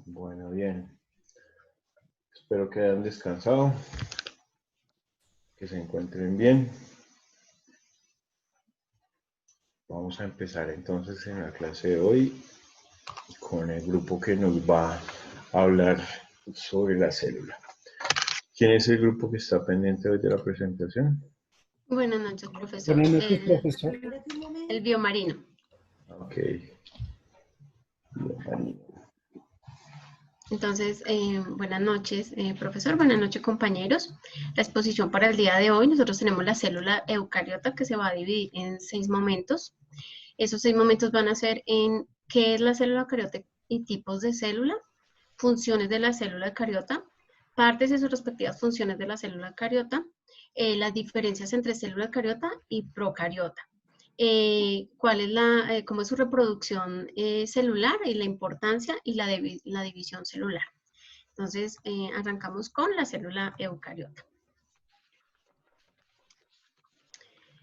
Bueno, bien. Espero que hayan descansado, que se encuentren bien. Vamos a empezar entonces en la clase de hoy con el grupo que nos va a hablar sobre la célula. ¿Quién es el grupo que está pendiente hoy de la presentación? Buenas noches, profesor. Buenas noches, profesor. El biomarino. Ok. Bienvenido. Entonces, buenas noches, profesor. Buenas noches, compañeros. La exposición para el día de hoy, nosotros tenemos la célula eucariota que se va a dividir en 6 momentos. Esos 6 momentos van a ser en qué es la célula eucariota y tipos de célula, funciones de la célula eucariota, partes y sus respectivas funciones de la célula eucariota, las diferencias entre célula eucariota y procariota. Cuál es cómo es su reproducción celular y la importancia y la división celular. Entonces, arrancamos con la célula eucariota.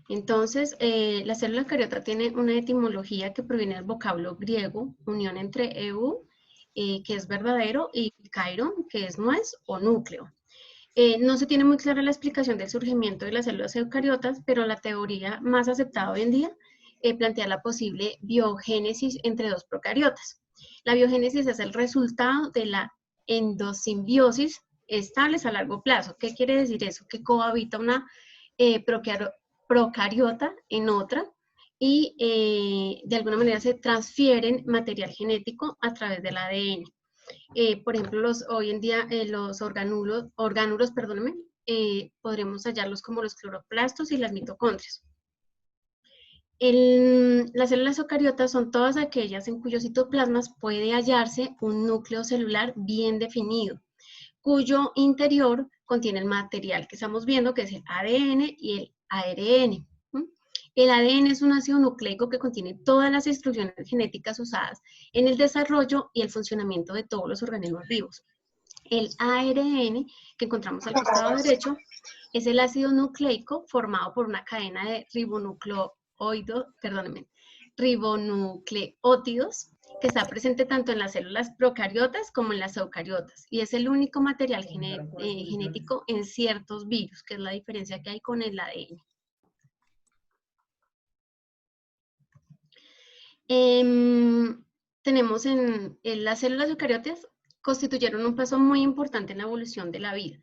Entonces, la célula eucariota tiene una etimología que proviene del vocablo griego, unión entre eu, que es verdadero, y kairon, que es nuez o núcleo. No se tiene muy clara la explicación del surgimiento de las células eucariotas, pero la teoría más aceptada hoy en día plantea la posible biogénesis entre dos procariotas. La biogénesis es el resultado de la endosimbiosis estables a largo plazo. ¿Qué quiere decir eso? Que cohabita una procariota en otra y de alguna manera se transfieren material genético a través del ADN. Por ejemplo, hoy en día los orgánulos, perdóname, podremos hallarlos como los cloroplastos y las mitocondrias. Las células eucariotas son todas aquellas en cuyos citoplasmas puede hallarse un núcleo celular bien definido, cuyo interior contiene el material que estamos viendo, que es el ADN y el ARN. El ADN es un ácido nucleico que contiene todas las instrucciones genéticas usadas en el desarrollo y el funcionamiento de todos los organismos vivos. El ARN, que encontramos al costado derecho, es el ácido nucleico formado por una cadena de ribonucleótidos que está presente tanto en las células procariotas como en las eucariotas y es el único material genético en ciertos virus, que es la diferencia que hay con el ADN. Tenemos en las células eucariotas constituyeron un paso muy importante en la evolución de la vida,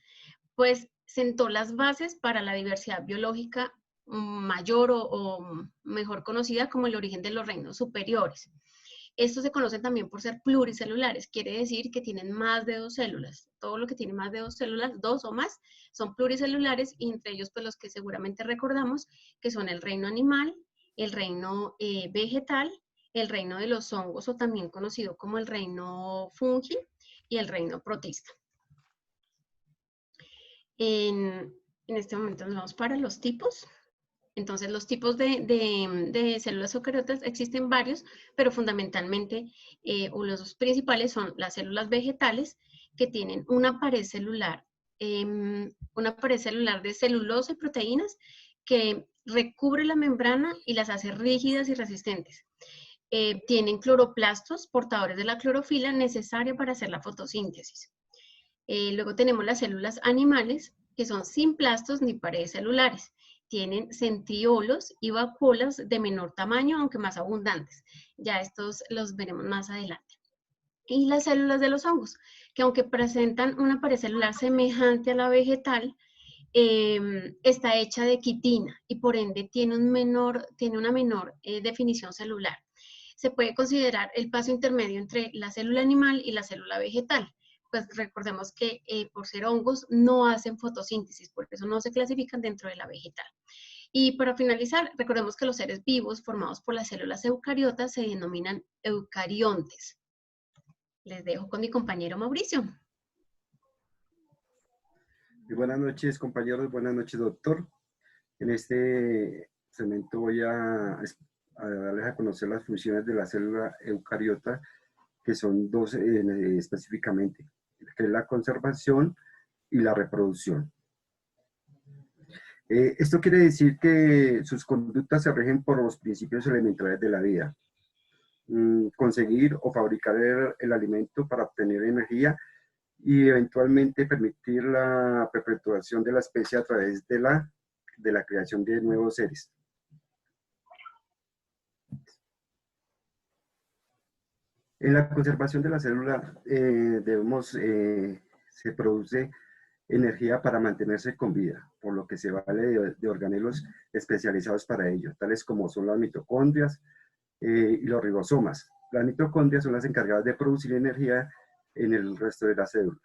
pues sentó las bases para la diversidad biológica mayor o mejor conocida como el origen de los reinos superiores. Estos se conocen también por ser pluricelulares, quiere decir que tienen más de 2 células. Todo lo que tiene más de 2 células, 2 o más, son pluricelulares y entre ellos pues los que seguramente recordamos que son el reino animal, el reino vegetal, el reino de los hongos o también conocido como el reino fungi y el reino protista. En este momento nos vamos para los tipos. Entonces, los tipos de células eucariotas existen varios, pero fundamentalmente los dos principales son las células vegetales, que tienen una pared celular de celulosa y proteínas que recubre la membrana y las hace rígidas y resistentes. Tienen cloroplastos, portadores de la clorofila necesaria para hacer la fotosíntesis. Luego tenemos las células animales, que son sin plastos ni paredes celulares. Tienen centriolos y vacuolas de menor tamaño, aunque más abundantes. Ya estos los veremos más adelante. Y las células de los hongos, que aunque presentan una pared celular semejante a la vegetal, está hecha de quitina y por ende tiene una menor definición celular. Se puede considerar el paso intermedio entre la célula animal y la célula vegetal. Pues recordemos que por ser hongos no hacen fotosíntesis, por eso no se clasifican dentro de la vegetal. Y para finalizar, recordemos que los seres vivos formados por las células eucariotas se denominan eucariontes. Les dejo con mi compañero Mauricio. Buenas noches, compañeros. Buenas noches, doctor. En este segmento voy a darles a conocer las funciones de la célula eucariota, que son 2 específicamente, que es la conservación y la reproducción. Esto quiere decir que sus conductas se rigen por los principios elementales de la vida. conseguir o fabricar el alimento para obtener energía y eventualmente permitir la perpetuación de la especie a través de la creación de nuevos seres. En la conservación de la célula se produce energía para mantenerse con vida, por lo que se vale de organelos especializados para ello, tales como son las mitocondrias y los ribosomas. Las mitocondrias son las encargadas de producir energía en el resto de la célula,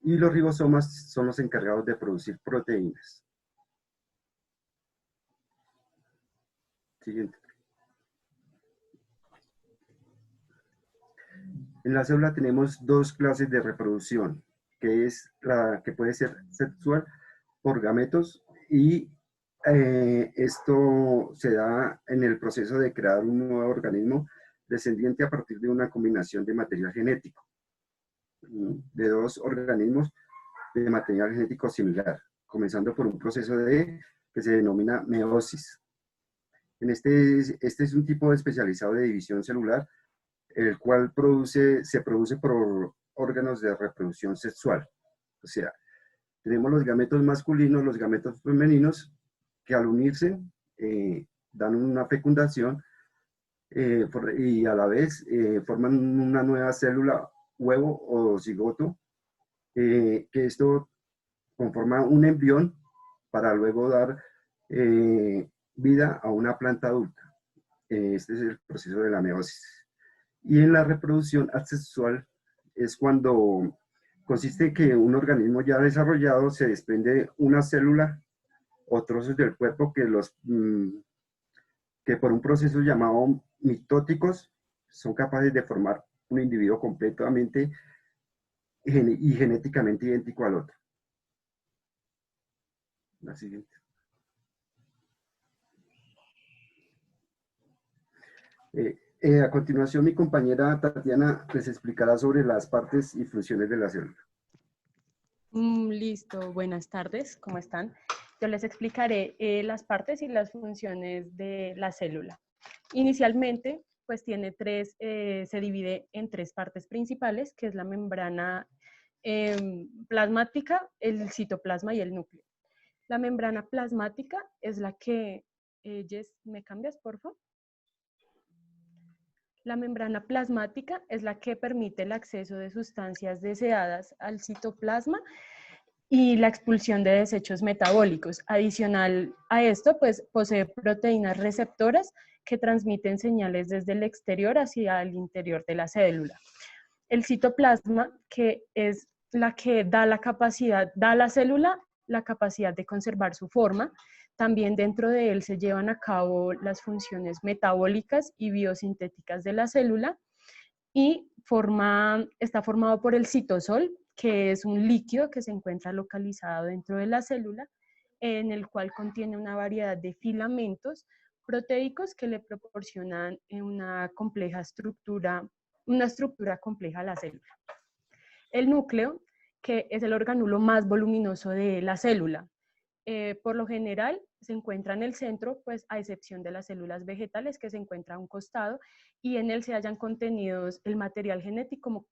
y los ribosomas son los encargados de producir proteínas. Siguiente. En la célula tenemos dos clases de reproducción, que es la que puede ser sexual por gametos, y esto se da en el proceso de crear un nuevo organismo descendiente a partir de una combinación de material genético, de dos organismos de material genético similar, comenzando por un proceso que se denomina meiosis. Este es un tipo especializado de división celular, el cual se produce por órganos de reproducción sexual. O sea, tenemos los gametos masculinos, los gametos femeninos, que al unirse dan una fecundación y a la vez forman una nueva célula, huevo o cigoto, que esto conforma un embrión para luego dar vida a una planta adulta. Este es el proceso de la meiosis. Y en la reproducción asexual es cuando consiste en que un organismo ya desarrollado se desprende una célula o trozos del cuerpo que por un proceso llamado mitóticos son capaces de formar un individuo completamente y genéticamente idéntico al otro. La siguiente. A continuación, mi compañera Tatiana les explicará sobre las partes y funciones de la célula. Listo, buenas tardes, ¿cómo están? Yo les explicaré las partes y las funciones de la célula. Inicialmente, pues se divide en tres partes principales, que es la membrana plasmática, el citoplasma y el núcleo. La membrana plasmática es la que... Jess, ¿me cambias, por favor? La membrana plasmática es la que permite el acceso de sustancias deseadas al citoplasma y la expulsión de desechos metabólicos. Adicional a esto, pues posee proteínas receptoras que transmiten señales desde el exterior hacia el interior de la célula. El citoplasma, que es la que da a la célula la capacidad de conservar su forma. También dentro de él se llevan a cabo las funciones metabólicas y biosintéticas de la célula, y está formado por el citosol, que es un líquido que se encuentra localizado dentro de la célula, en el cual contiene una variedad de filamentos proteicos que le proporcionan una estructura compleja a la célula. El núcleo, que es el organulo más voluminoso de la célula. Por lo general se encuentra en el centro, pues a excepción de las células vegetales que se encuentra a un costado, y en él se hallan contenidos el material genético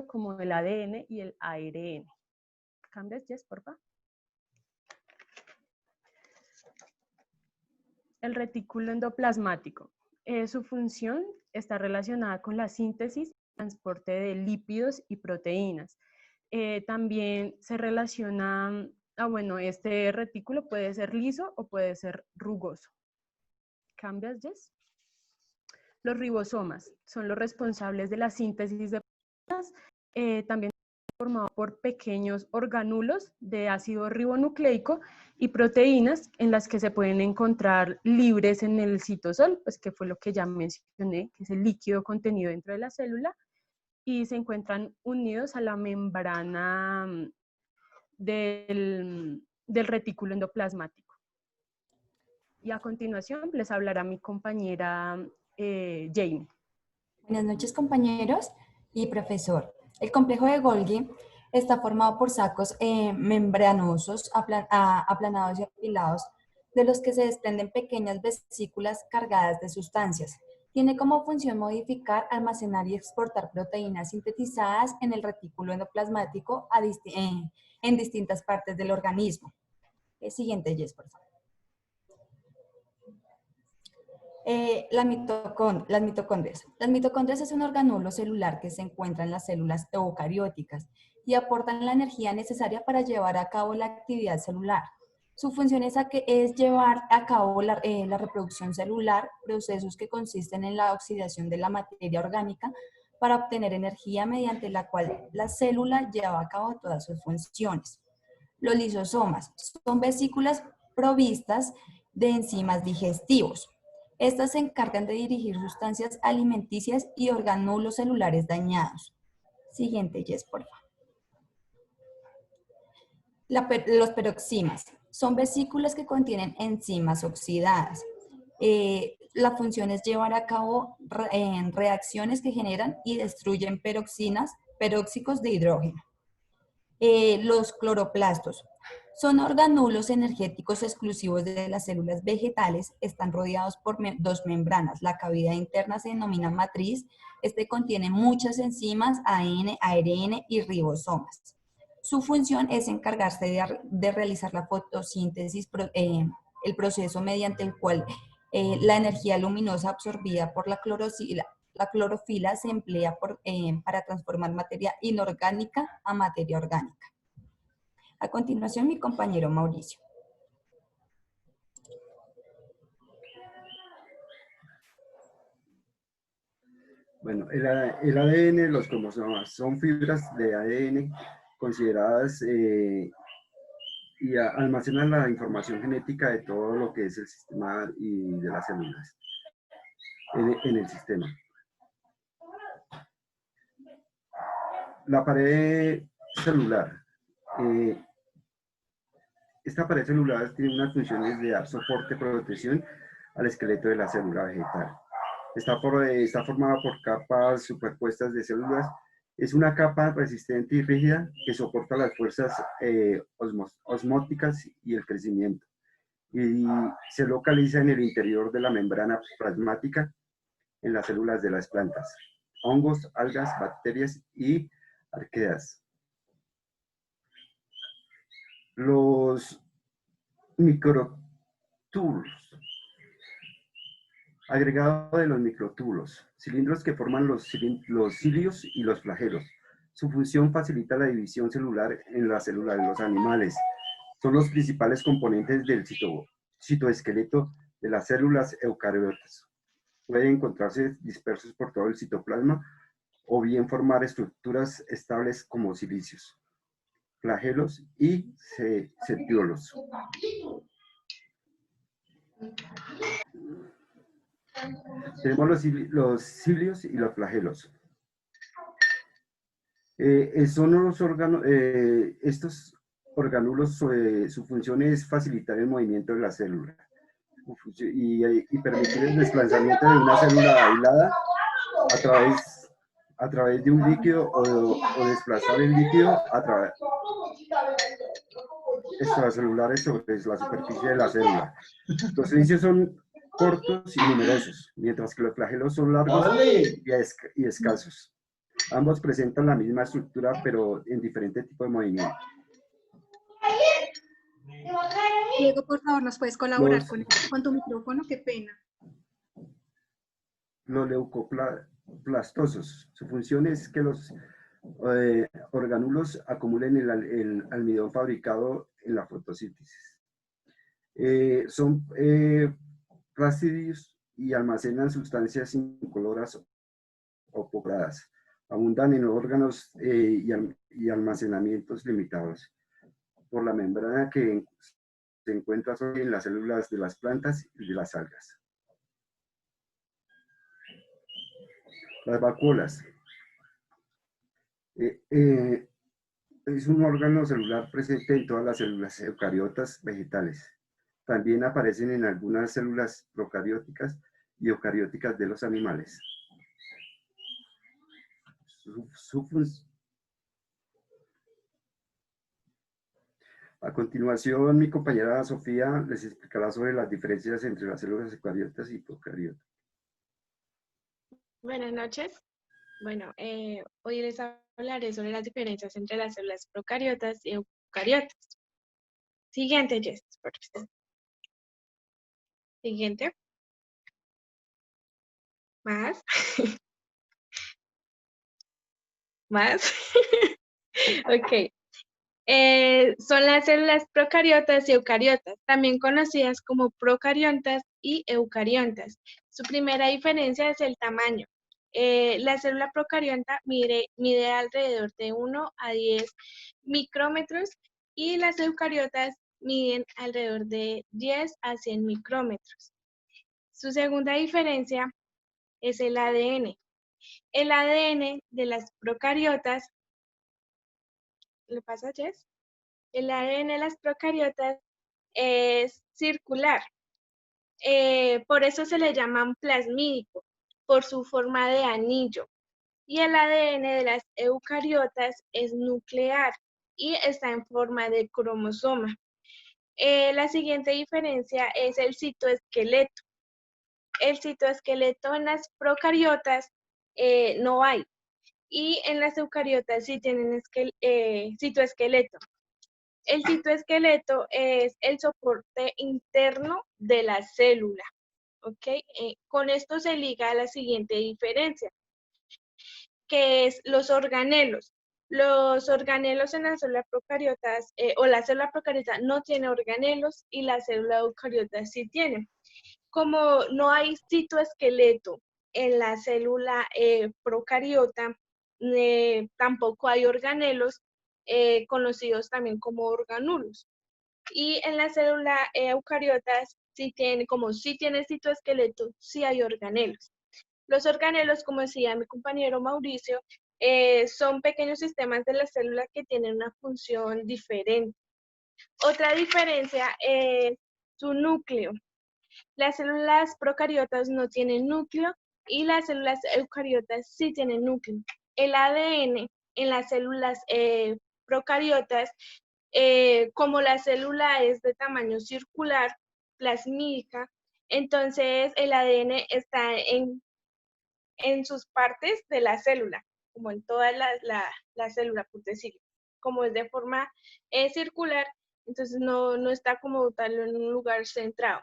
como el ADN y el ARN. ¿Cambias, Jess, por favor? El retículo endoplasmático. Su función está relacionada con la síntesis y transporte de lípidos y proteínas. También se relaciona, este retículo puede ser liso o puede ser rugoso. ¿Cambias, Jess? Los ribosomas son los responsables de la síntesis de proteínas, también formado por pequeños organulos de ácido ribonucleico y proteínas en las que se pueden encontrar libres en el citosol, pues que fue lo que ya mencioné, que es el líquido contenido dentro de la célula, y se encuentran unidos a la membrana del retículo endoplasmático. Y a continuación les hablará mi compañera Jamie. Buenas noches, compañeros y profesor. El complejo de Golgi está formado por sacos membranosos aplanados y apilados, de los que se desprenden pequeñas vesículas cargadas de sustancias. Tiene como función modificar, almacenar y exportar proteínas sintetizadas en el retículo endoplasmático en distintas partes del organismo. El siguiente, Jess, por favor. Las mitocondrias. Las mitocondrias es un organulo celular que se encuentra en las células eucarióticas y aportan la energía necesaria para llevar a cabo la actividad celular. Su función es llevar a cabo la reproducción celular, procesos que consisten en la oxidación de la materia orgánica para obtener energía mediante la cual la célula lleva a cabo todas sus funciones. Los lisosomas son vesículas provistas de enzimas digestivos. Estas se encargan de dirigir sustancias alimenticias y organulos celulares dañados. Siguiente, Jess, por favor. Los peroximas son vesículas que contienen enzimas oxidadas. La función es llevar a cabo reacciones que generan y destruyen peróxicos de hidrógeno. Los cloroplastos son organulos energéticos exclusivos de las células vegetales. Están rodeados por dos membranas. La cavidad interna se denomina matriz. Este contiene muchas enzimas, ADN, ARN y ribosomas. Su función es encargarse de realizar la fotosíntesis, el proceso mediante el cual la energía luminosa absorbida por la clorofila se emplea para transformar materia inorgánica a materia orgánica. A continuación, mi compañero Mauricio. Bueno, el ADN, los cromosomas, son fibras de ADN consideradas y almacenan la información genética de todo lo que es el sistema y de las células en el sistema. La pared celular. Esta pared celular tiene unas funciones de dar soporte y protección al esqueleto de la célula vegetal. Está formada por capas superpuestas de células. Es una capa resistente y rígida que soporta las fuerzas osmóticas y el crecimiento. Y se localiza en el interior de la membrana plasmática en las células de las plantas, hongos, algas, bacterias y arqueas. Los microtúbulos. Agregado de los microtúbulos, cilindros que forman los cilios y los flagelos. Su función facilita la división celular en las células de los animales. Son los principales componentes del citoesqueleto de las células eucariotas. Pueden encontrarse dispersos por todo el citoplasma o bien formar estructuras estables como cilicios, flagelos y centriolos. Tenemos los cilios y los flagelos. Son los órganos, estos organulos, su función es facilitar el movimiento de la célula y permitir el desplazamiento de una célula aislada a través de un líquido o desplazar el líquido a través extracelulares sobre la superficie de la célula. Los cilicios son cortos y numerosos, mientras que los flagelos son largos y escasos. Ambos presentan la misma estructura, pero en diferente tipo de movimiento. Diego, por favor, ¿nos puedes colaborar con tu micrófono? Qué pena. Los leucoplastosos. Su función es que los organulos acumulen el almidón fabricado en la fotosíntesis. Son plastidios y almacenan sustancias incoloras o pobladas. Abundan en órganos y almacenamientos limitados por la membrana que se encuentra en las células de las plantas y de las algas. Las vacuolas. Es un órgano celular presente en todas las células eucariotas vegetales. También aparecen en algunas células procarióticas y eucarióticas de los animales. A continuación, mi compañera Sofía les explicará sobre las diferencias entre las células eucariotas y procariotas. Buenas noches. Bueno, hoy les hablaré sobre las diferencias entre las células procariotas y eucariotas. Siguiente, Jess, por favor. Siguiente. Más. Más. Ok. Son las células procariotas y eucariotas, también conocidas como procariontas y eucariontas. Su primera diferencia es el tamaño. La célula procariota mide alrededor de 1 a 10 micrómetros y las eucariotas miden alrededor de 10 a 100 micrómetros. Su segunda diferencia es el ADN. El ADN de las procariotas, ¿le pasa, Jess? El ADN de las procariotas es circular. Por eso se le llaman plasmídico, por su forma de anillo. Y el ADN de las eucariotas es nuclear y está en forma de cromosoma. La siguiente diferencia es el citoesqueleto. El citoesqueleto en las procariotas no hay. Y en las eucariotas sí tienen citoesqueleto. El citoesqueleto es el soporte interno de la célula, ¿ok? Con esto se liga a la siguiente diferencia, que es los organelos. Los organelos en las células procariotas, o la célula procariota no tiene organelos y la célula eucariota sí tiene. Como no hay citoesqueleto en la célula procariota, tampoco hay organelos, conocidos también como organulos. Y en la célula eucariotas, como sí tiene citoesqueleto, sí hay organelos. Los organelos, como decía mi compañero Mauricio, son pequeños sistemas de las células que tienen una función diferente. Otra diferencia es su núcleo. Las células procariotas no tienen núcleo y las células eucariotas sí tienen núcleo. El ADN en las células procariotas, como la célula es de tamaño circular, plasmídica, entonces el ADN está en sus partes de la célula, como en toda la célula, por decirlo. Como es de forma circular, entonces no está como tal en un lugar centrado.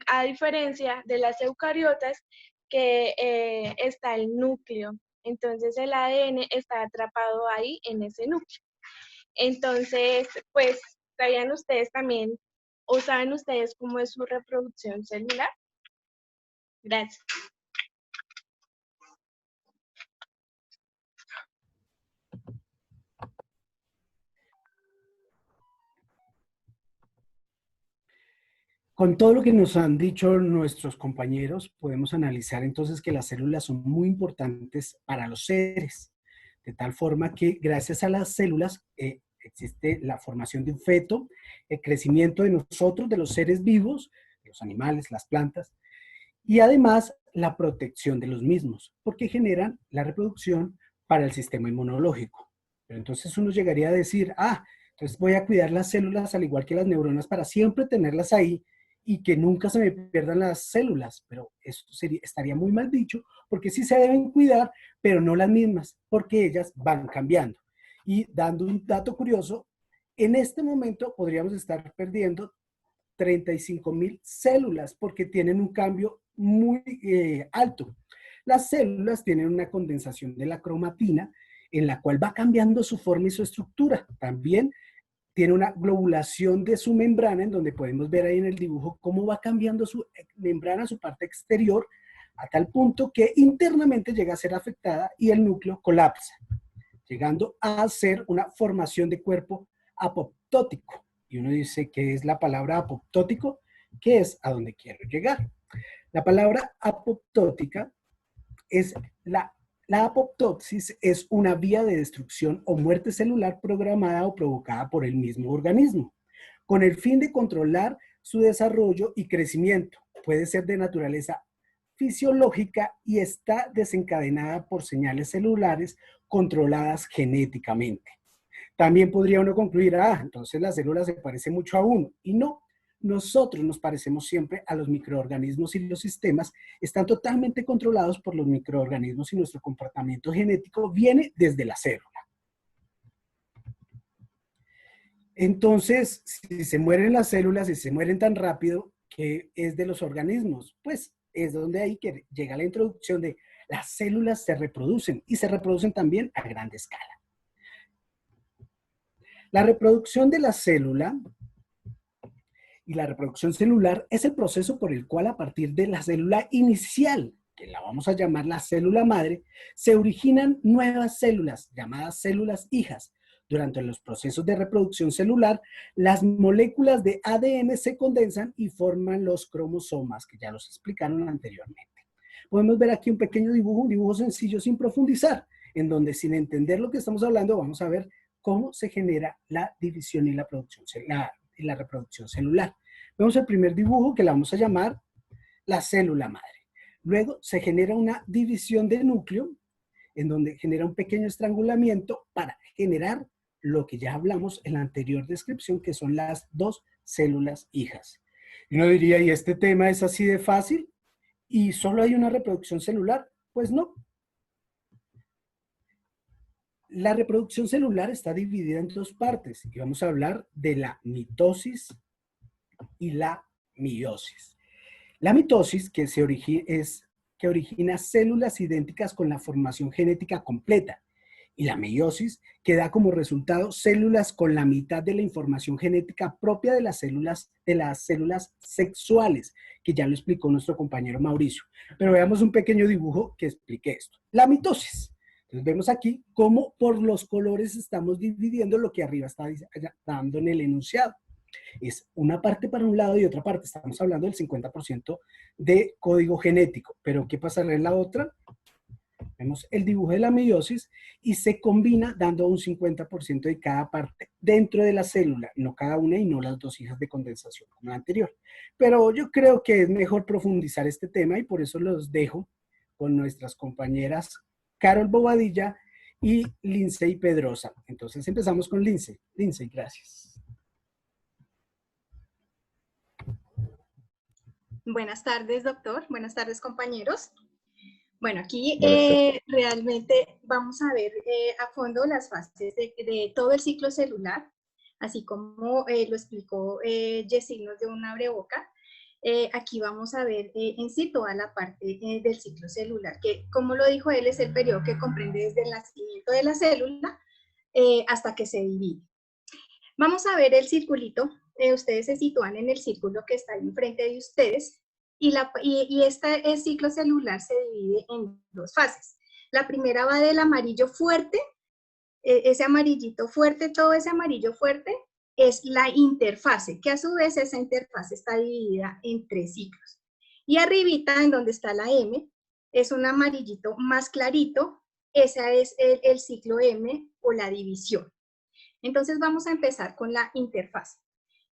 A diferencia de las eucariotas, que está el núcleo. Entonces el ADN está atrapado ahí en ese núcleo. Entonces, pues, ¿sabían ustedes también, o saben ustedes cómo es su reproducción celular? Gracias. Con todo lo que nos han dicho nuestros compañeros, podemos analizar entonces que las células son muy importantes para los seres, de tal forma que gracias a las células existe la formación de un feto, el crecimiento de nosotros, de los seres vivos, de los animales, las plantas, y además la protección de los mismos, porque generan la reproducción para el sistema inmunológico. Pero entonces uno llegaría a decir, entonces voy a cuidar las células al igual que las neuronas para siempre tenerlas ahí y que nunca se me pierdan las células, pero eso estaría muy mal dicho, porque sí se deben cuidar, pero no las mismas, porque ellas van cambiando. Y dando un dato curioso, en este momento podríamos estar perdiendo 35.000 células porque tienen un cambio muy alto. Las células tienen una condensación de la cromatina en la cual va cambiando su forma y su estructura. También tiene una globulación de su membrana, en donde podemos ver ahí en el dibujo cómo va cambiando su membrana, su parte exterior, a tal punto que internamente llega a ser afectada y el núcleo colapsa, llegando a ser una formación de cuerpo apoptótico. Y uno dice, ¿qué es la palabra apoptótico? ¿Qué es a donde quiero llegar? La palabra apoptótica es la apoptosis es una vía de destrucción o muerte celular programada o provocada por el mismo organismo, con el fin de controlar su desarrollo y crecimiento. Puede ser de naturaleza fisiológica y está desencadenada por señales celulares controladas genéticamente. También podría uno concluir, entonces la célula se parece mucho a uno. Y no nosotros nos parecemos siempre a los microorganismos y los sistemas están totalmente controlados por los microorganismos y nuestro comportamiento genético viene desde la célula. Entonces, si se mueren las células, si se mueren tan rápido, ¿qué es de los organismos? Pues es donde ahí que llega la introducción de las células se reproducen y se reproducen también a gran escala. La reproducción de la célula y la reproducción celular es el proceso por el cual a partir de la célula inicial, que la vamos a llamar la célula madre, se originan nuevas células llamadas células hijas. Durante los procesos de reproducción celular, las moléculas de ADN se condensan y forman los cromosomas, que ya los explicaron anteriormente. Podemos ver aquí un pequeño dibujo, un dibujo sencillo sin profundizar, en donde sin entender lo que estamos hablando, vamos a ver cómo se genera la división y la reproducción celular. Vemos el primer dibujo que la vamos a llamar la célula madre. Luego se genera una división de núcleo, en donde genera un pequeño estrangulamiento para generar lo que ya hablamos en la anterior descripción, que son las dos células hijas. Y uno diría, ¿y este tema es así de fácil? ¿Y solo hay una reproducción celular? Pues no. La reproducción celular está dividida en dos partes y vamos a hablar de la mitosis y la meiosis. La mitosis, que origina células idénticas con la formación genética completa, y la meiosis, que da como resultado células con la mitad de la información genética propia de las células sexuales, que ya lo explicó nuestro compañero Mauricio. Pero veamos un pequeño dibujo que explique esto. La mitosis. Entonces vemos aquí cómo por los colores estamos dividiendo lo que arriba está dando en el enunciado. Es una parte para un lado y otra parte. Estamos hablando del 50% de código genético. Pero ¿qué pasará en la otra? Vemos el dibujo de la meiosis y se combina dando un 50% de cada parte dentro de la célula, no cada una y no las dos hijas de condensación como la anterior. Pero yo creo que es mejor profundizar este tema y por eso los dejo con nuestras compañeras Carol Bobadilla y Lindsay Pedrosa. Entonces empezamos con Lindsay. Lindsay, gracias. Buenas tardes, doctor. Buenas tardes, compañeros. Bueno, aquí realmente vamos a ver a fondo las fases de todo el ciclo celular, así como lo explicó Yesignos de un abreboca. Aquí vamos a ver en sí toda la parte del ciclo celular, que como lo dijo él, es el periodo que comprende desde el nacimiento de la célula hasta que se divide. Vamos a ver el circulito. Ustedes se sitúan en el círculo que está ahí enfrente de ustedes. El ciclo celular se divide en dos fases. La primera va del amarillo fuerte, ese amarillito fuerte, todo ese amarillo fuerte es la interfase, que a su vez esa interfase está dividida en 3 ciclos. Y arribita, en donde está la M, es un amarillito más clarito, ese es el ciclo M o la división. Entonces vamos a empezar con la interfase.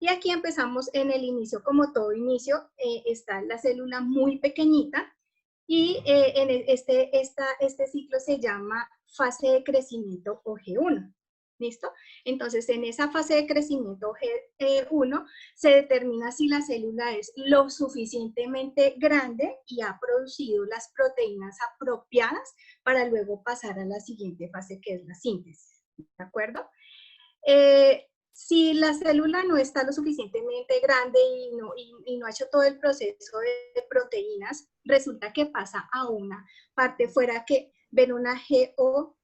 Y aquí empezamos en el inicio, como todo inicio, está la célula muy pequeñita y este ciclo se llama fase de crecimiento o G1. ¿Listo? Entonces, en esa fase de crecimiento G1 se determina si la célula es lo suficientemente grande y ha producido las proteínas apropiadas para luego pasar a la siguiente fase, que es la síntesis. ¿De acuerdo? Si la célula no está lo suficientemente grande y no ha hecho todo el proceso de proteínas, resulta que pasa a una parte fuera que ven una G0 o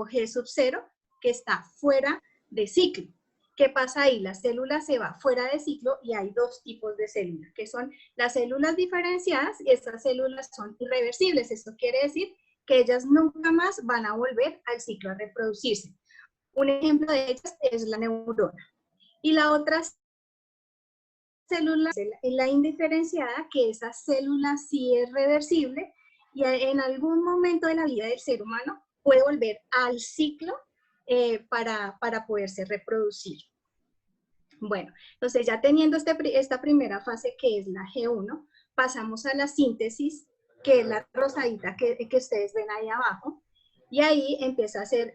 G sub 0 que está fuera de ciclo. ¿Qué pasa ahí? La célula se va fuera de ciclo y hay 2 tipos de células, que son las células diferenciadas y estas células son irreversibles. Esto quiere decir que ellas nunca más van a volver al ciclo a reproducirse. Un ejemplo de ellas es la neurona. Y la otra célula es la indiferenciada, que esa célula sí es reversible y en algún momento de la vida del ser humano puede volver al ciclo para poderse reproducir. Bueno, entonces ya teniendo esta primera fase que es la G1, pasamos a la síntesis, que es la rosadita que ustedes ven ahí abajo. Y ahí empieza a hacer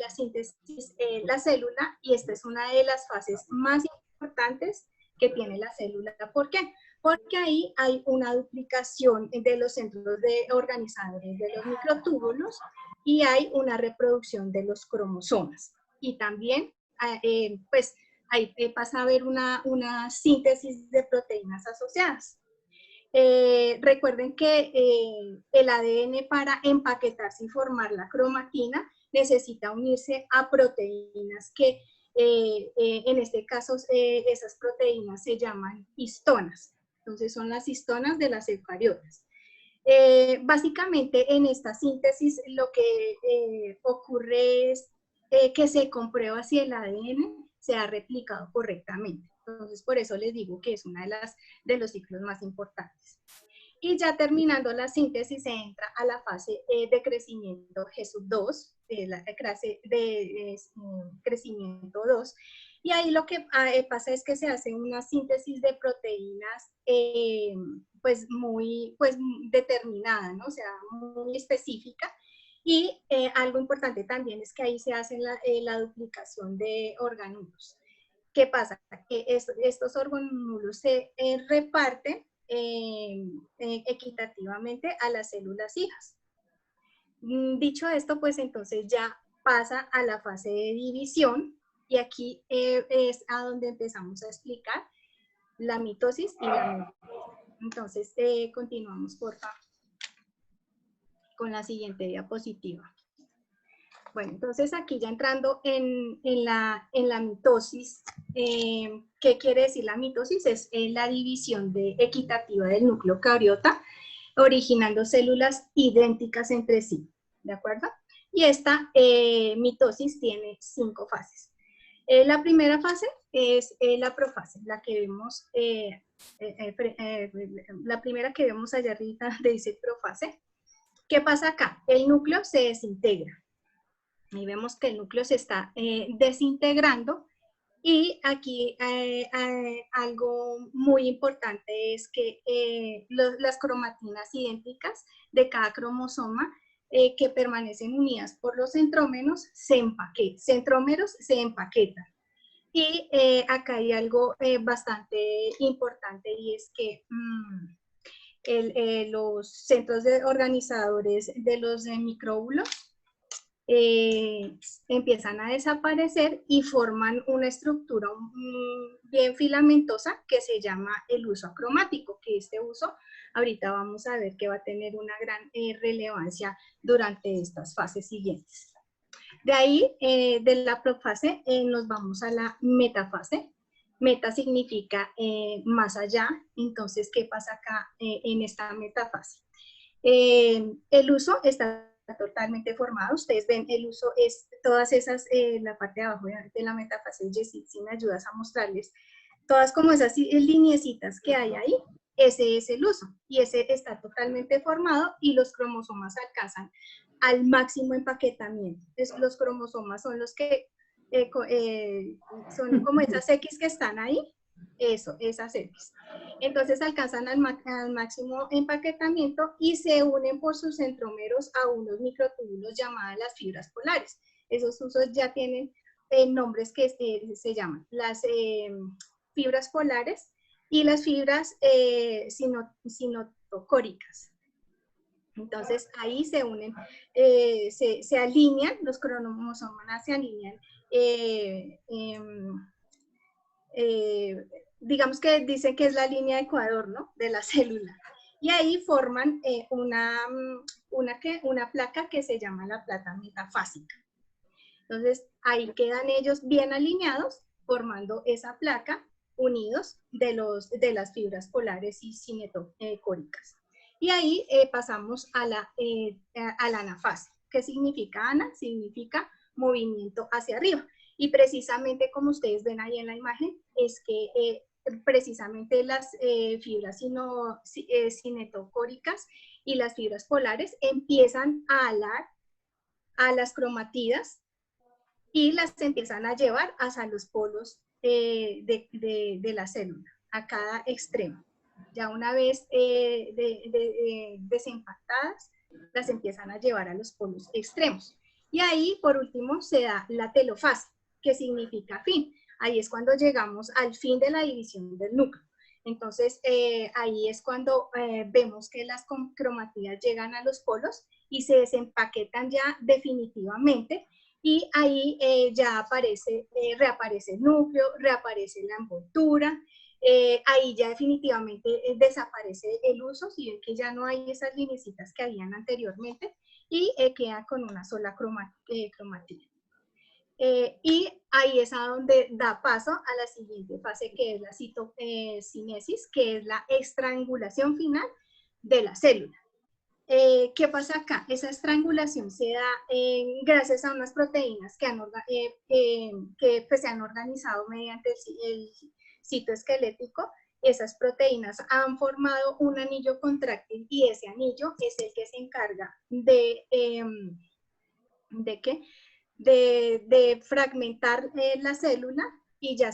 la síntesis la célula, y esta es una de las fases más importantes que tiene la célula. ¿Por qué? Porque ahí hay una duplicación de los centros organizadores de los microtúbulos y hay una reproducción de los cromosomas. Y también, pues, ahí pasa a haber una síntesis de proteínas asociadas. Recuerden que el ADN para empaquetarse y formar la cromatina necesita unirse a proteínas que en este caso esas proteínas se llaman histonas. Entonces son las histonas de las eucariotas. Básicamente en esta síntesis lo que ocurre es que se comprueba si el ADN se ha replicado correctamente. Entonces por eso les digo que es una de los ciclos más importantes. Y ya terminando la síntesis se entra a la fase de crecimiento G2, la clase de crecimiento 2. Y ahí lo que pasa es que se hace una síntesis de proteínas pues muy determinada, ¿no? O sea, muy específica. Y algo importante también es que ahí se hace la duplicación de organulos. ¿Qué pasa? Que estos organulos se reparten equitativamente a las células hijas. Dicho esto, pues entonces ya pasa a la fase de división y aquí es a donde empezamos a explicar la mitosis y la meiosis. Entonces, continuamos, por favor, con la siguiente diapositiva. Bueno, entonces aquí ya entrando en la mitosis, ¿qué quiere decir la mitosis? Es la división equitativa del núcleo cariota, originando células idénticas entre sí, ¿de acuerdo? Y esta mitosis tiene 5 fases. La primera fase es la profase, la que vemos, la primera que vemos allá arriba dice profase. ¿Qué pasa acá? El núcleo se desintegra. Y vemos que el núcleo se está desintegrando y aquí algo muy importante es que las cromatinas idénticas de cada cromosoma que permanecen unidas por los centrómeros se empaquetan. Y acá hay algo bastante importante y es que los centros organizadores de los micróbulos empiezan a desaparecer y forman una estructura bien filamentosa que se llama el uso acromático, que este uso ahorita vamos a ver que va a tener una gran relevancia durante estas fases siguientes. De ahí, de la profase, nos vamos a la metafase. Meta significa más allá, entonces, ¿qué pasa acá en esta metafase? El uso está totalmente formado. Ustedes ven, el uso es todas esas, la parte de abajo de la metafase, Jessy, si me ayudas a mostrarles, todas como esas lineecitas que hay ahí, ese es el uso, y ese está totalmente formado y los cromosomas alcanzan al máximo empaquetamiento. Entonces, los cromosomas son los que, son como esas X que están ahí, eso, esas X. Entonces alcanzan al máximo empaquetamiento y se unen por sus centrómeros a unos microtúbulos llamadas las fibras polares. Esos usos ya tienen nombres que se llaman las fibras polares y las fibras cinotocóricas. Entonces ahí se unen, se alinean, los cromosomas se alinean digamos que dicen que es la línea de Ecuador, ¿no? De la célula. Y ahí forman una placa que se llama la placa metafásica. Entonces, ahí quedan ellos bien alineados, formando esa placa, unidos de las fibras polares y cinetocóricas. Y ahí pasamos a la anafase. ¿Qué significa ana? Significa movimiento hacia arriba. Y precisamente como ustedes ven ahí en la imagen, es que precisamente las fibras cinetocóricas y las fibras polares empiezan a alar a las cromatidas y las empiezan a llevar hacia los polos de la célula, a cada extremo. Ya una vez desempactadas, las empiezan a llevar a los polos extremos. Y ahí, por último, se da la telofase, que significa fin. ahí es cuando llegamos al fin de la división del núcleo. Entonces, ahí es cuando vemos que las cromatidas llegan a los polos y se desempaquetan ya definitivamente, y ahí ya reaparece el núcleo, reaparece la envoltura, ahí ya definitivamente desaparece el uso, si ven que ya no hay esas lineecitas que habían anteriormente, y queda con una sola cromatía. Y ahí es a donde da paso a la siguiente fase, que es la citocinesis, que es la estrangulación final de la célula. ¿Qué pasa acá? Esa estrangulación se da gracias a unas proteínas que pues, se han organizado mediante el citoesquelético. Esas proteínas han formado un anillo contráctil, y ese anillo es el que se encarga de fragmentar la célula, y ya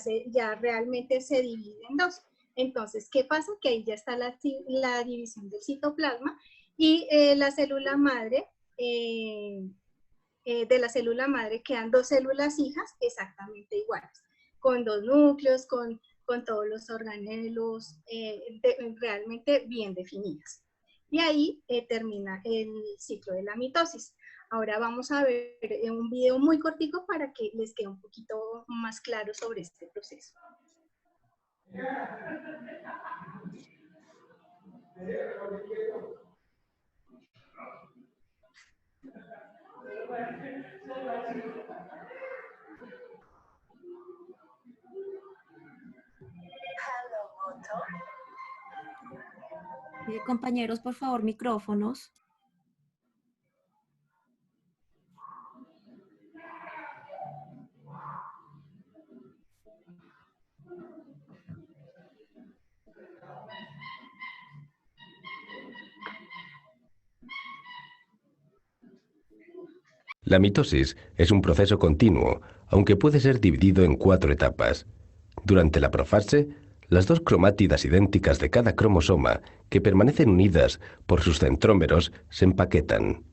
realmente se divide en dos. Entonces, ¿qué pasa? Que ahí ya está la división del citoplasma, y la célula madre, de la célula madre quedan dos células hijas exactamente iguales, con dos núcleos, con todos los organelos realmente bien definidas. Y ahí termina el ciclo de la mitosis. Ahora vamos a ver un video muy cortico para que les quede un poquito más claro sobre este proceso. Compañeros, por favor, micrófonos. La mitosis es un proceso continuo, aunque puede ser dividido en 4 etapas. Durante la profase, las dos cromátidas idénticas de cada cromosoma, que permanecen unidas por sus centrómeros, se empaquetan.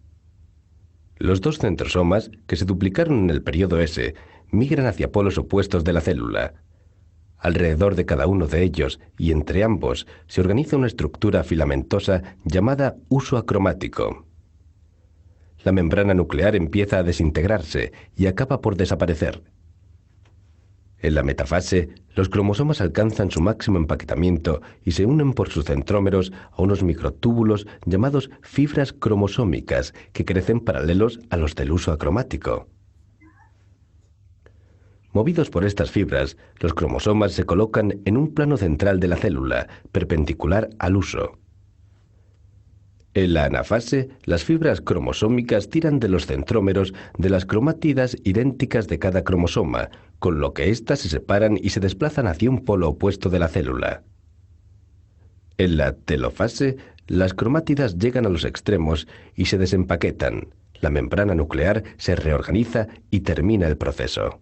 Los dos centrosomas, que se duplicaron en el periodo S, migran hacia polos opuestos de la célula. Alrededor de cada uno de ellos y entre ambos se organiza una estructura filamentosa llamada huso acromático. La membrana nuclear empieza a desintegrarse y acaba por desaparecer. En la metafase, los cromosomas alcanzan su máximo empaquetamiento y se unen por sus centrómeros a unos microtúbulos llamados fibras cromosómicas que crecen paralelos a los del huso acromático. Movidos por estas fibras, los cromosomas se colocan en un plano central de la célula, perpendicular al huso. En la anafase, las fibras cromosómicas tiran de los centrómeros de las cromátidas idénticas de cada cromosoma, con lo que éstas se separan y se desplazan hacia un polo opuesto de la célula. En la telofase, las cromátidas llegan a los extremos y se desempaquetan. La membrana nuclear se reorganiza y termina el proceso.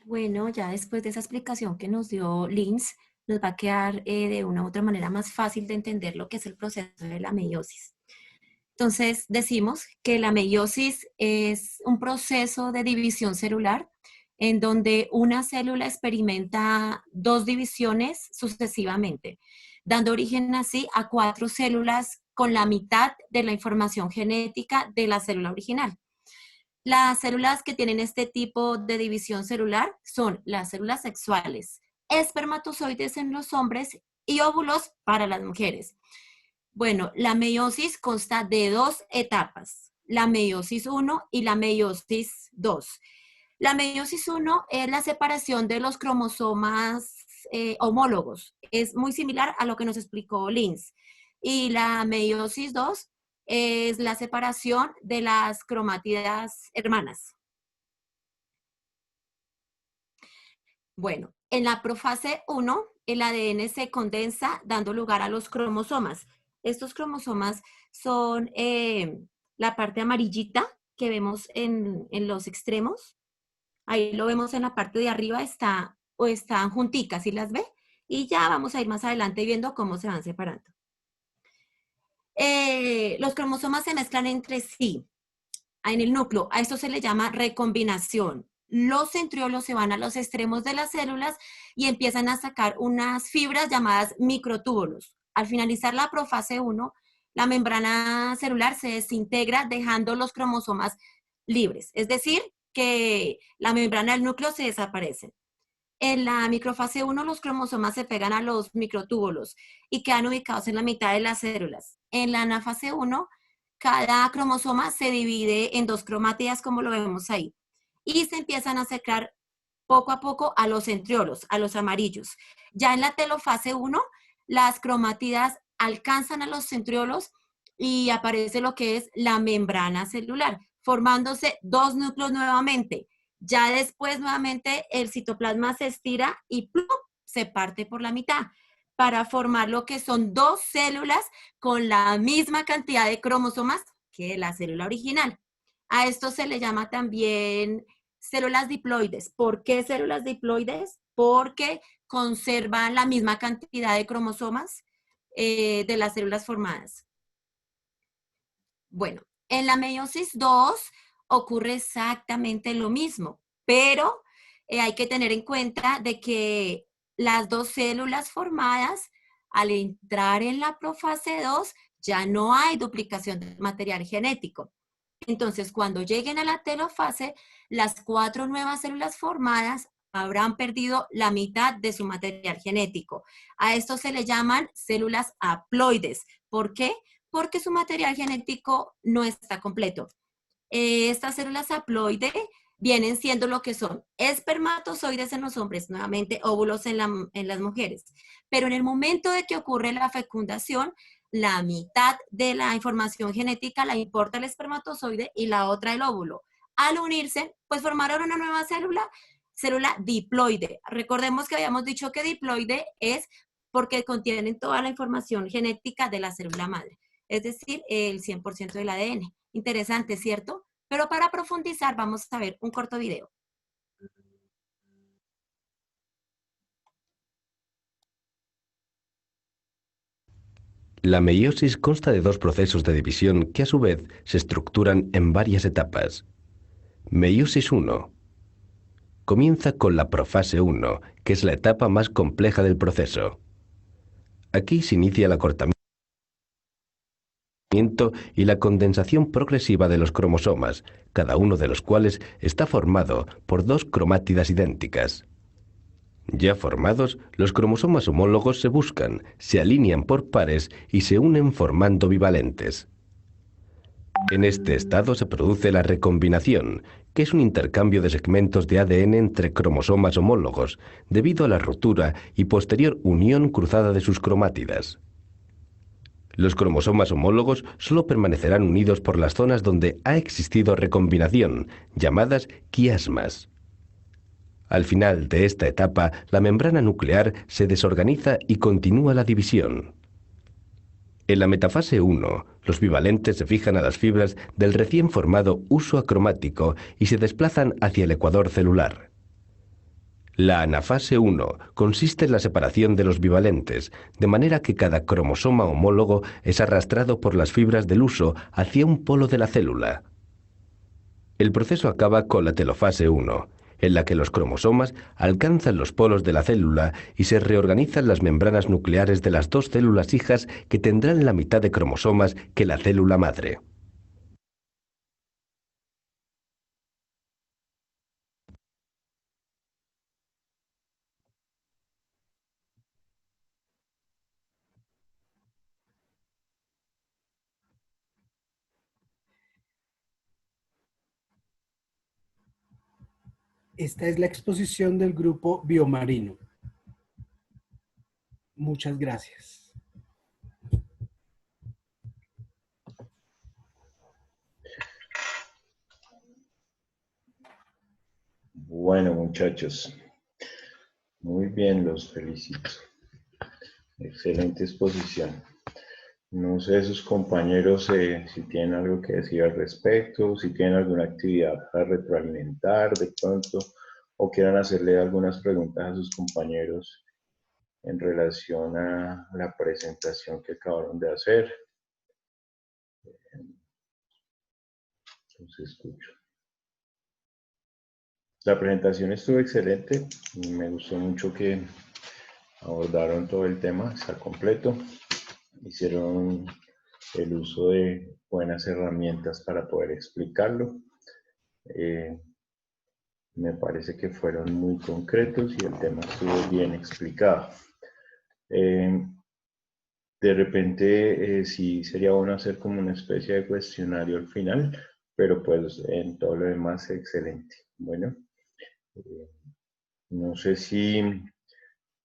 Bueno, ya después de esa explicación que nos dio Linz, nos va a quedar de una u otra manera más fácil de entender lo que es el proceso de la meiosis. Entonces, decimos que la meiosis es un proceso de división celular en donde una célula experimenta dos divisiones sucesivamente, dando origen así a 4 células con la mitad de la información genética de la célula original. Las células que tienen este tipo de división celular son las células sexuales, espermatozoides en los hombres y óvulos para las mujeres. Bueno, la meiosis consta de 2 etapas, la meiosis 1 y la meiosis 2. La meiosis 1 es la separación de los cromosomas homólogos. Es muy similar a lo que nos explicó Linz. Y la meiosis 2 es la separación de las cromátidas hermanas. Bueno, en la profase 1, el ADN se condensa dando lugar a los cromosomas. Estos cromosomas son la parte amarillita que vemos en los extremos. Ahí lo vemos en la parte de arriba, están junticas, ¿sí las ve? Y ya vamos a ir más adelante viendo cómo se van separando. los cromosomas se mezclan entre sí en el núcleo. A esto se le llama recombinación. Los centriolos se van a los extremos de las células y empiezan a sacar unas fibras llamadas microtúbulos. Al finalizar la profase 1, la membrana celular se desintegra dejando los cromosomas libres. Es decir, que la membrana del núcleo se desaparece. En la microfase 1 los cromosomas se pegan a los microtúbulos y quedan ubicados en la mitad de las células. En la anafase 1, cada cromosoma se divide en 2 cromátidas como lo vemos ahí y se empiezan a secar poco a poco a los centriolos, a los amarillos. Ya en la telofase 1, las cromátidas alcanzan a los centriolos y aparece lo que es la membrana celular, formándose 2 núcleos nuevamente. Ya después nuevamente el citoplasma se estira y ¡plum!, se parte por la mitad para formar lo que son 2 células con la misma cantidad de cromosomas que la célula original. A esto se le llama también células diploides. ¿Por qué células diploides? Porque conservan la misma cantidad de cromosomas de las células formadas. Bueno, en la meiosis 2 ocurre exactamente lo mismo, pero hay que tener en cuenta de que las 2 células formadas, al entrar en la profase 2, ya no hay duplicación de material genético. Entonces, cuando lleguen a la telofase, las 4 nuevas células formadas habrán perdido la mitad de su material genético. A esto se le llaman células haploides. ¿Por qué? Porque su material genético no está completo. Estas células haploides vienen siendo lo que son espermatozoides en los hombres, nuevamente óvulos en las mujeres. Pero en el momento de que ocurre la fecundación, la mitad de la información genética la importa el espermatozoide y la otra el óvulo. Al unirse, pues formaron una nueva célula diploide. Recordemos que habíamos dicho que diploide es porque contienen toda la información genética de la célula madre, es decir, el 100% del ADN. Interesante, ¿cierto? Pero para profundizar vamos a ver un corto video. La meiosis consta de 2 procesos de división que a su vez se estructuran en varias etapas. Meiosis 1. Comienza con la profase 1, que es la etapa más compleja del proceso. Aquí se inicia el acortamiento y la condensación progresiva de los cromosomas, cada uno de los cuales está formado por 2 cromátidas idénticas. Ya formados, los cromosomas homólogos se buscan, se alinean por pares y se unen formando bivalentes. En este estado se produce la recombinación, que es un intercambio de segmentos de ADN entre cromosomas homólogos, debido a la ruptura y posterior unión cruzada de sus cromátidas. Los cromosomas homólogos solo permanecerán unidos por las zonas donde ha existido recombinación, llamadas quiasmas. Al final de esta etapa, la membrana nuclear se desorganiza y continúa la división. En la metafase 1, los bivalentes se fijan a las fibras del recién formado huso acromático y se desplazan hacia el ecuador celular. La anafase 1 consiste en la separación de los bivalentes, de manera que cada cromosoma homólogo es arrastrado por las fibras del huso hacia un polo de la célula. El proceso acaba con la telofase 1, en la que los cromosomas alcanzan los polos de la célula y se reorganizan las membranas nucleares de las 2 células hijas que tendrán la mitad de cromosomas que la célula madre. Esta es la exposición del grupo Biomarino. Muchas gracias. Bueno, muchachos, muy bien, los felicito. Excelente exposición. No sé sus compañeros si tienen algo que decir al respecto, si tienen alguna actividad para retroalimentar de pronto, o quieran hacerle algunas preguntas a sus compañeros en relación a la presentación que acabaron de hacer. Entonces escucho. La presentación estuvo excelente. Me gustó mucho que abordaron todo el tema, está completo. Hicieron el uso de buenas herramientas para poder explicarlo. Me parece que fueron muy concretos y el tema estuvo bien explicado. De repente, sí sería bueno hacer como una especie de cuestionario al final, pero pues en todo lo demás, excelente. Bueno, no sé si,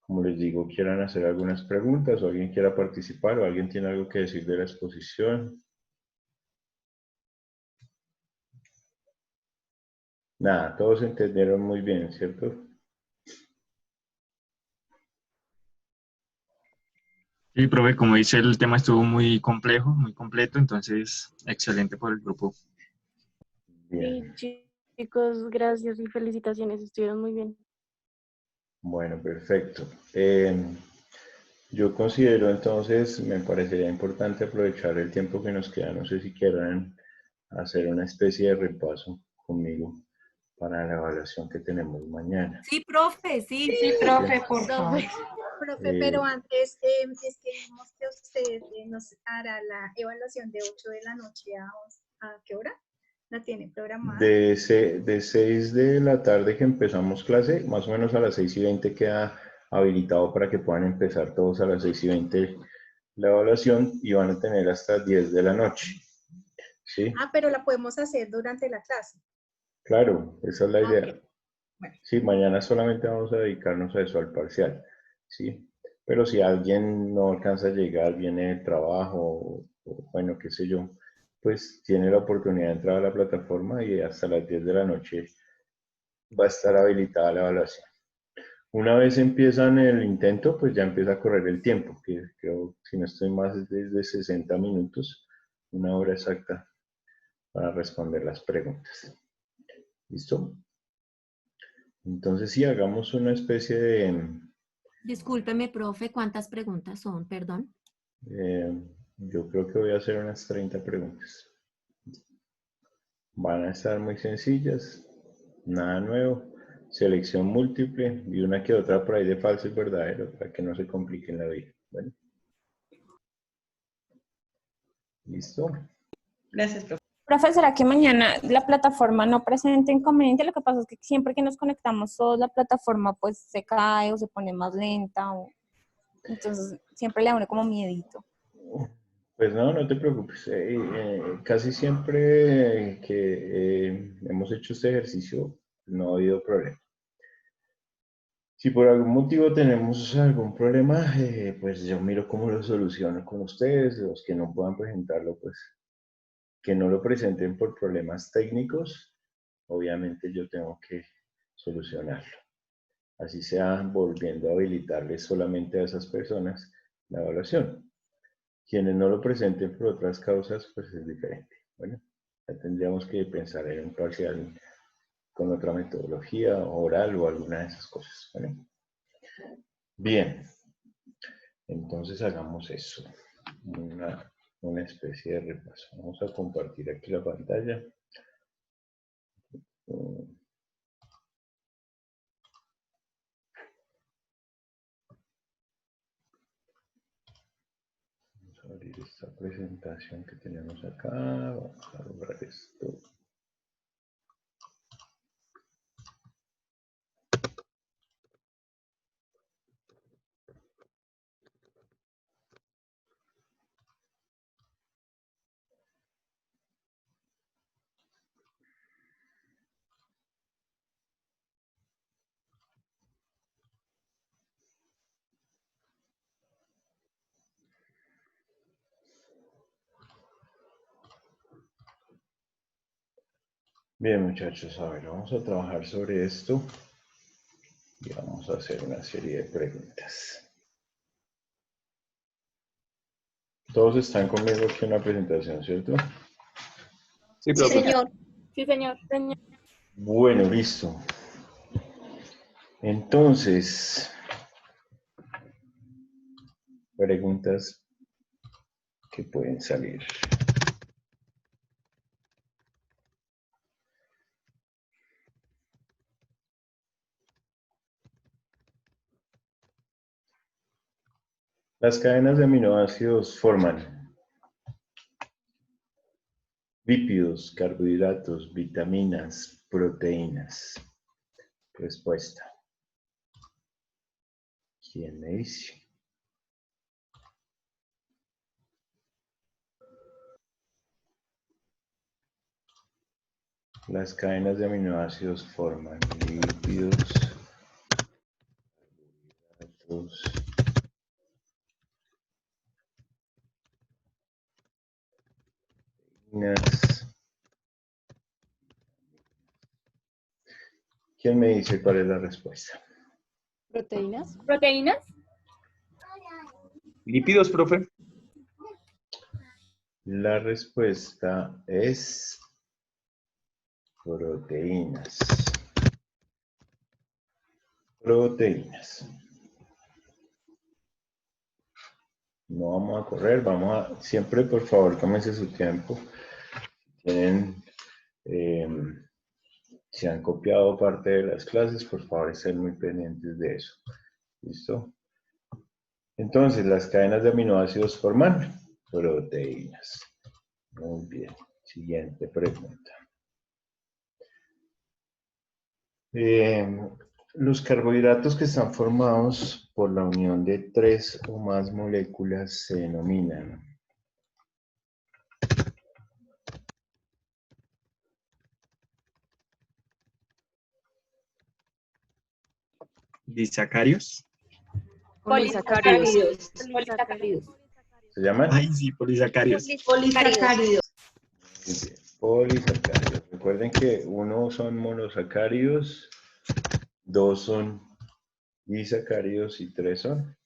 como les digo, quieran hacer algunas preguntas o alguien quiera participar o alguien tiene algo que decir de la exposición. Nada, todos entendieron muy bien, ¿cierto? Sí, profe, como dice, el tema estuvo muy complejo, muy completo, entonces excelente por el grupo. Bien. Sí, chicos, gracias y felicitaciones, estuvieron muy bien. Bueno, perfecto. Yo considero entonces, me parecería importante aprovechar el tiempo que nos queda. No sé si quieran hacer una especie de repaso conmigo para la evaluación que tenemos mañana. Sí, profe, sí, Sí, profe, por favor. Profe, pero antes es que vimos que usted nos hará la evaluación de 8 de la noche ¿a qué hora? ¿La tiene programada? De 6 de la tarde que empezamos clase, más o menos a las 6:20 queda habilitado para que puedan empezar todos a las 6:20 la evaluación y van a tener hasta 10 de la noche. ¿Sí? Ah, pero la podemos hacer durante la clase. Claro, esa es la idea. Okay. Bueno. Sí, mañana solamente vamos a dedicarnos a eso, al parcial. ¿Sí? Pero si alguien no alcanza a llegar, viene del trabajo, o bueno, qué sé yo, pues tiene la oportunidad de entrar a la plataforma y hasta las 10 de la noche va a estar habilitada la evaluación. Una vez empiezan el intento, pues ya empieza a correr el tiempo, que creo, si no estoy más, es de 60 minutos, una hora exacta para responder las preguntas. ¿Listo? Entonces, sí, hagamos una especie de... Discúlpeme, profe, ¿cuántas preguntas son? Perdón. Yo creo que voy a hacer unas 30 preguntas. Van a estar muy sencillas, nada nuevo, selección múltiple y una que otra por ahí de falso y verdadero para que no se compliquen la vida. Bueno. ¿Listo? Gracias, profe. Profe, ¿será que mañana la plataforma no presenta inconveniente? Lo que pasa es que siempre que nos conectamos todos, la plataforma pues se cae o se pone más lenta. Entonces siempre le da uno como miedito. Pues no, no te preocupes. Casi siempre que hemos hecho este ejercicio no ha habido problema. Si por algún motivo tenemos algún problema, pues yo miro cómo lo soluciono con ustedes. Los que no puedan presentarlo, pues que no lo presenten por problemas técnicos. Obviamente yo tengo que solucionarlo. Así sea volviendo a habilitarles solamente a esas personas la evaluación. Quienes no lo presenten por otras causas, pues es diferente. Bueno, ya tendríamos que pensar en un parcial con otra metodología, oral o alguna de esas cosas. ¿Vale? Bien, entonces hagamos eso. Una especie de repaso. Vamos a compartir aquí la pantalla. Vamos a abrir esta presentación que tenemos acá. Vamos a lograr esto. Bien, muchachos, a ver, vamos a trabajar sobre esto y vamos a hacer una serie de preguntas. Todos están conmigo aquí en la presentación, ¿cierto? Sí, profe. señor. Sí, señor. Bueno, listo. Entonces, preguntas que pueden salir. Las cadenas de aminoácidos forman lípidos, carbohidratos, vitaminas, proteínas. Respuesta. ¿Quién me dice? Las cadenas de aminoácidos forman lípidos, carbohidratos, proteínas. ¿Quién me dice cuál es la respuesta? ¿Proteínas? ¿Proteínas? Lípidos, profe. La respuesta es proteínas. Proteínas. No vamos a correr, siempre por favor tómense su tiempo. Tienen, si han copiado parte de las clases, por favor estén muy pendientes de eso. ¿Listo? Entonces, las cadenas de aminoácidos forman proteínas. Muy bien. Siguiente pregunta. Los carbohidratos que están formados por la unión de 3 o más moléculas se denominan disacarios. Polisacáridos. Polisacáridos. ¿Se llaman? Ay, sí, polisacarios. Polisacáridos. Muy bien, polisacáridos. Recuerden que 1 son monosacáridos, 2 son disacáridos y 3 son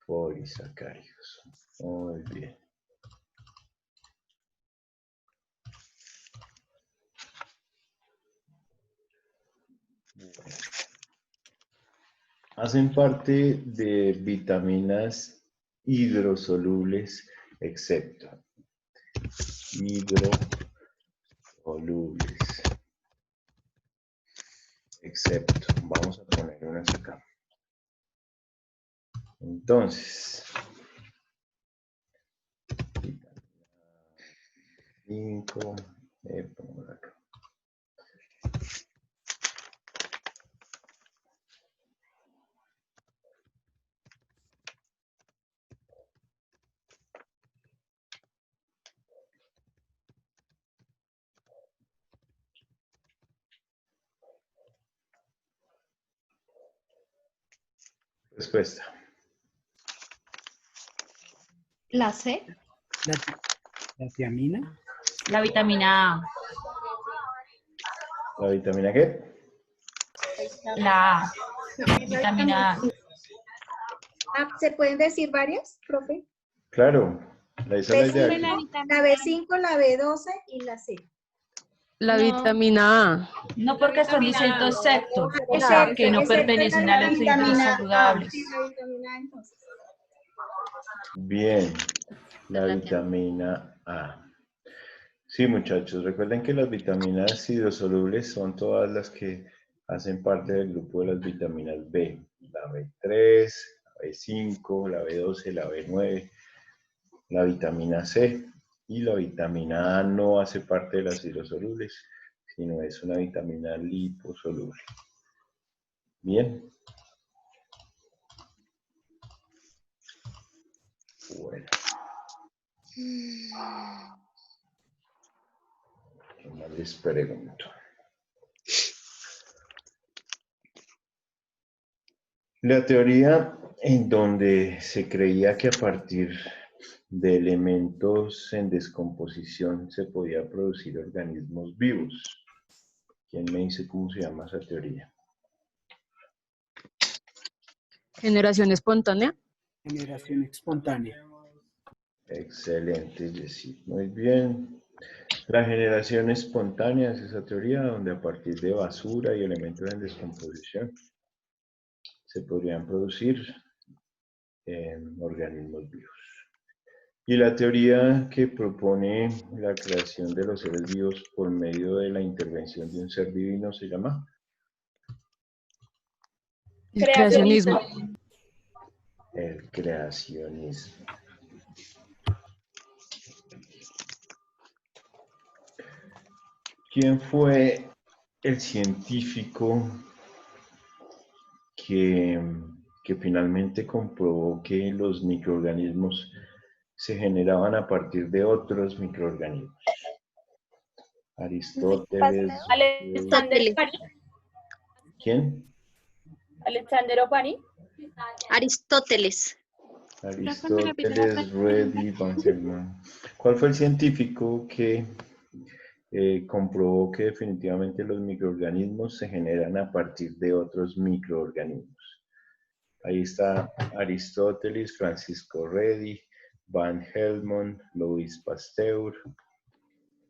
polisacáridos. Muy bien. Hacen parte de vitaminas hidrosolubles, excepto hidrosolubles, excepto, vamos a poner unas acá. Entonces, vitamina 5, pongo acá. Respuesta. La C. La tiamina. La vitamina A. ¿La vitamina qué? La A. Vitamina A. ¿Se pueden decir varias, profe? Claro, esa es la idea. La B5, la B12 y la C. La vitamina A. No, porque están diciendo excepto, o sea, que no pertenecen a las fibras saludables. La vitamina A, entonces. Bien, la vitamina A. Sí, muchachos, recuerden que las vitaminas hidrosolubles son todas las que hacen parte del grupo de las vitaminas B. La B3, la B5, la B12, la B9, la vitamina C. Y la vitamina A no hace parte de las hidrosolubles, sino es una vitamina liposoluble. Bien. Bueno. ¿Qué más les pregunto? La teoría en donde se creía que a partir de elementos en descomposición se podía producir organismos vivos. ¿Quién me dice cómo se llama esa teoría? Generación espontánea. Generación espontánea. Excelente, Jessy. Muy bien. La generación espontánea es esa teoría donde a partir de basura y elementos en descomposición se podrían producir organismos vivos. Y la teoría que propone la creación de los seres vivos por medio de la intervención de un ser divino se llama El creacionismo. El creacionismo. ¿Quién fue el científico que finalmente comprobó que los microorganismos se generaban a partir de otros microorganismos? Aristóteles. Alexander Oparin. ¿Quién? Alexander Oparin. Aristóteles. Aristóteles, Reddy, Van Helmont. ¿Cuál fue el científico que comprobó que definitivamente los microorganismos se generan a partir de otros microorganismos? Ahí está Aristóteles, Francisco Reddy, Van Helmont, Louis Pasteur.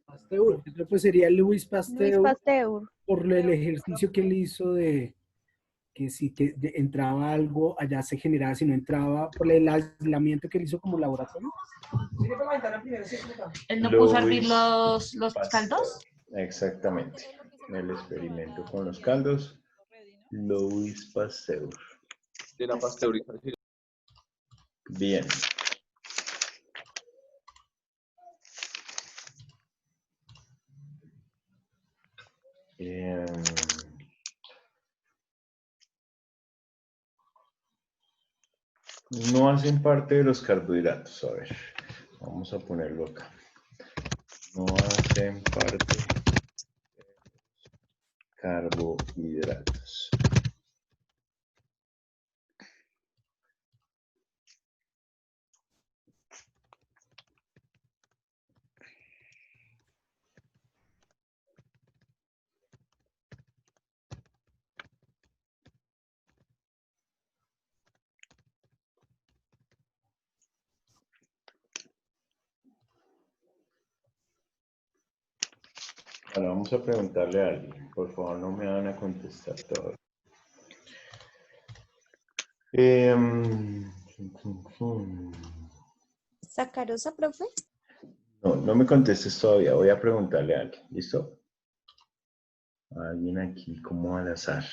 Pasteur, yo creo que sería Louis Pasteur, Luis Pasteur. por el ejercicio que él hizo de que si entraba algo, allá se generaba, si no entraba, por el aislamiento que él hizo como laboratorio. ¿Él no puso a hervir los caldos? Exactamente. El experimento con los caldos. Louis Pasteur. De la pasteurización. Bien. No hacen parte de los carbohidratos. A ver, vamos a ponerlo acá. No hacen parte de los carbohidratos. Ahora vamos a preguntarle a alguien. Por favor, no me van a contestar todo. ¿Sacarosa, profe? No me contestes todavía. Voy a preguntarle a alguien. ¿Listo? A alguien aquí como al azar.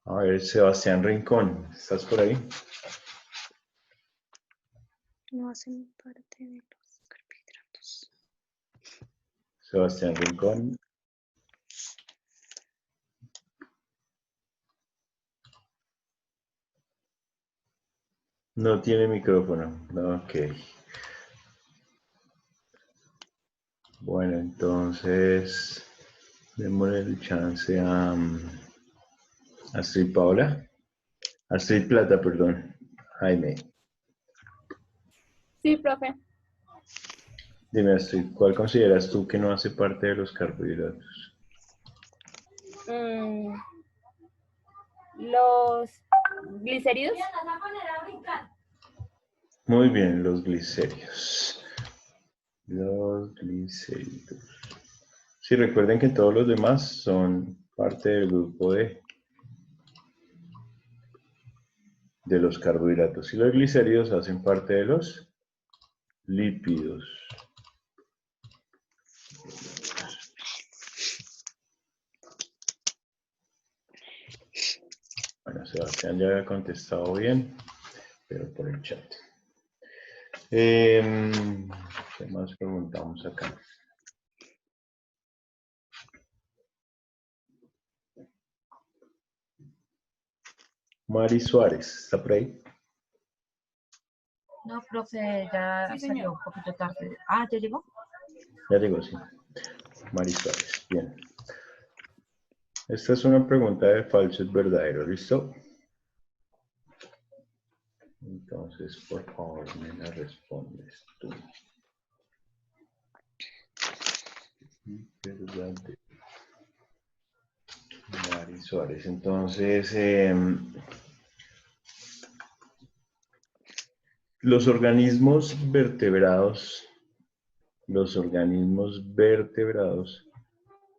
A ver, Sebastián Rincón. ¿Estás por ahí? No hacen parte de los carbohidratos. Sebastián Rincón. No tiene micrófono. Ok. Bueno, entonces démosle el chance a Astrid Paola. Astrid Plata, perdón. Jaime. Sí, profe. Dime, Astrid, ¿cuál consideras tú que no hace parte de los carbohidratos? Los glicéridos. Muy bien, los glicéridos. Los glicéridos. Sí, recuerden que todos los demás son parte del grupo de los carbohidratos. Y los glicéridos hacen parte de los lípidos. Bueno, Sebastián ya había contestado bien, pero por el chat. ¿Qué más preguntamos acá? Mari Suárez, ¿está por ahí? No, profe, ya salió un poquito tarde. Ah, ¿ya llegó? Ya llegó, sí. Mari Suárez, bien. Esta es una pregunta de falso es verdadero, ¿listo? Entonces, por favor, me la respondes tú. Verdadero. Mari Suárez, entonces, los organismos vertebrados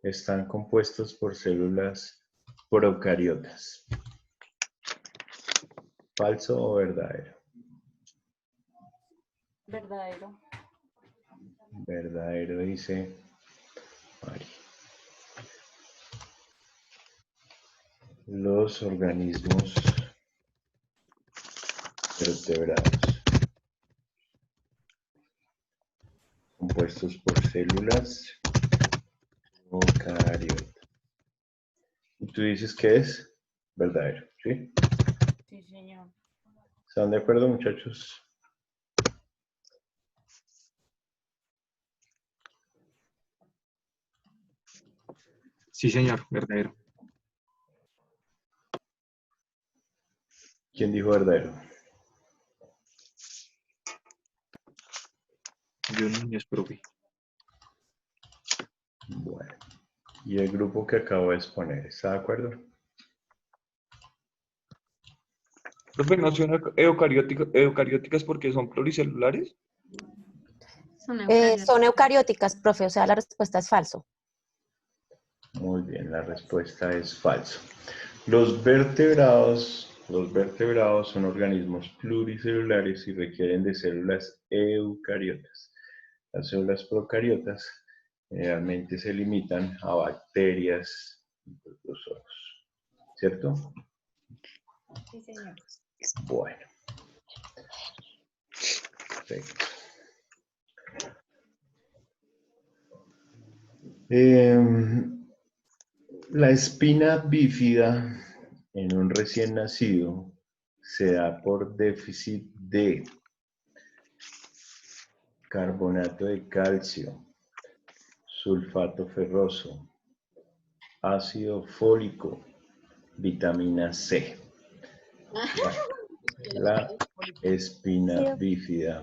están compuestos por células procariotas. ¿Falso o verdadero? Verdadero. Verdadero, dice Mari. Los organismos vertebrados compuestos por células eucariotas. ¿Y tú dices que es verdadero? ¿Sí? Sí, señor. ¿Están de acuerdo, muchachos? Sí, señor, verdadero. ¿Quién dijo verdadero? Yo Núñez, profe. Bueno. ¿Y el grupo que acabo de exponer, está de acuerdo? Profe, ¿no son eucarióticas porque son pluricelulares? Son eucarióticas, profe, o sea, la respuesta es falso. Muy bien, la respuesta es falso. Los vertebrados son organismos pluricelulares y requieren de células eucariotas. Las células procariotas generalmente se limitan a bacterias y protozoos. ¿Cierto? Sí, señor. Bueno. Perfecto. La espina bífida en un recién nacido se da por déficit de carbonato de calcio, sulfato ferroso, ácido fólico, vitamina C. La espina bífida.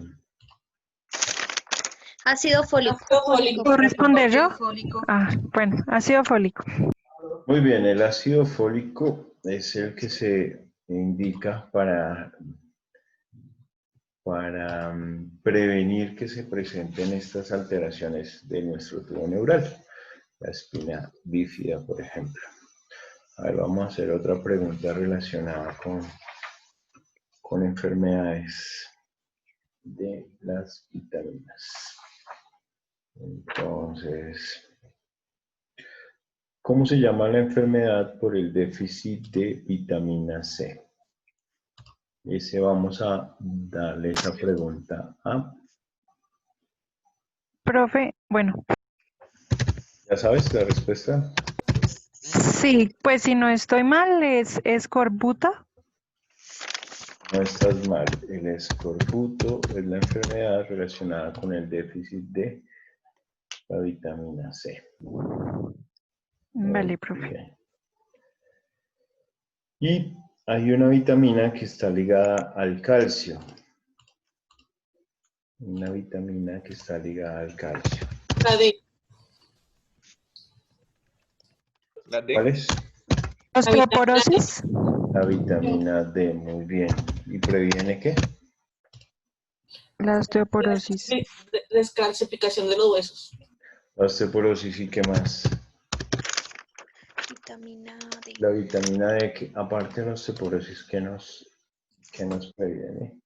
Ácido fólico. ¿Puedo responder yo? Bueno, ácido fólico. Muy bien, el ácido fólico es el que se indica para prevenir que se presenten estas alteraciones de nuestro tubo neural. La espina bífida, por ejemplo. A ver, vamos a hacer otra pregunta relacionada con enfermedades de las vitaminas. Entonces, ¿cómo se llama la enfermedad por el déficit de vitamina C? Ese vamos a darle esa pregunta a... Profe, bueno. ¿Ya sabes la respuesta? Sí, pues si no estoy mal, es escorbuta. No estás mal. El escorbuto es la enfermedad relacionada con el déficit de la vitamina C. Vale, profe. Y hay una vitamina que está ligada al calcio. Una vitamina que está ligada al calcio. La D. ¿La D? ¿Cuál es? Osteoporosis. La vitamina D, muy bien. ¿Y previene qué? La osteoporosis. Descalcificación de los huesos. La osteoporosis y qué más. Vitamina D. La vitamina D, que aparte de la osteoporosis, ¿qué nos previene?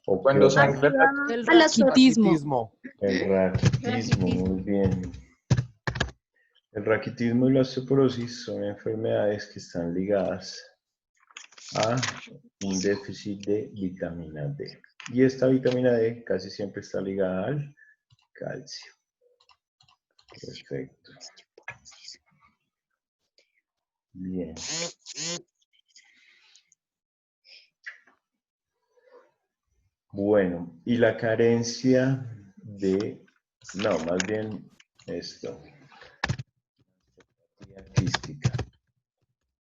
¿O Cuando qué sangra El raquitismo. El raquitismo, muy bien. El raquitismo y la osteoporosis son enfermedades que están ligadas a un déficit de vitamina D. Y esta vitamina D casi siempre está ligada al calcio. Perfecto. Bien. Bueno, y la carencia de... No, más bien esto. Quística.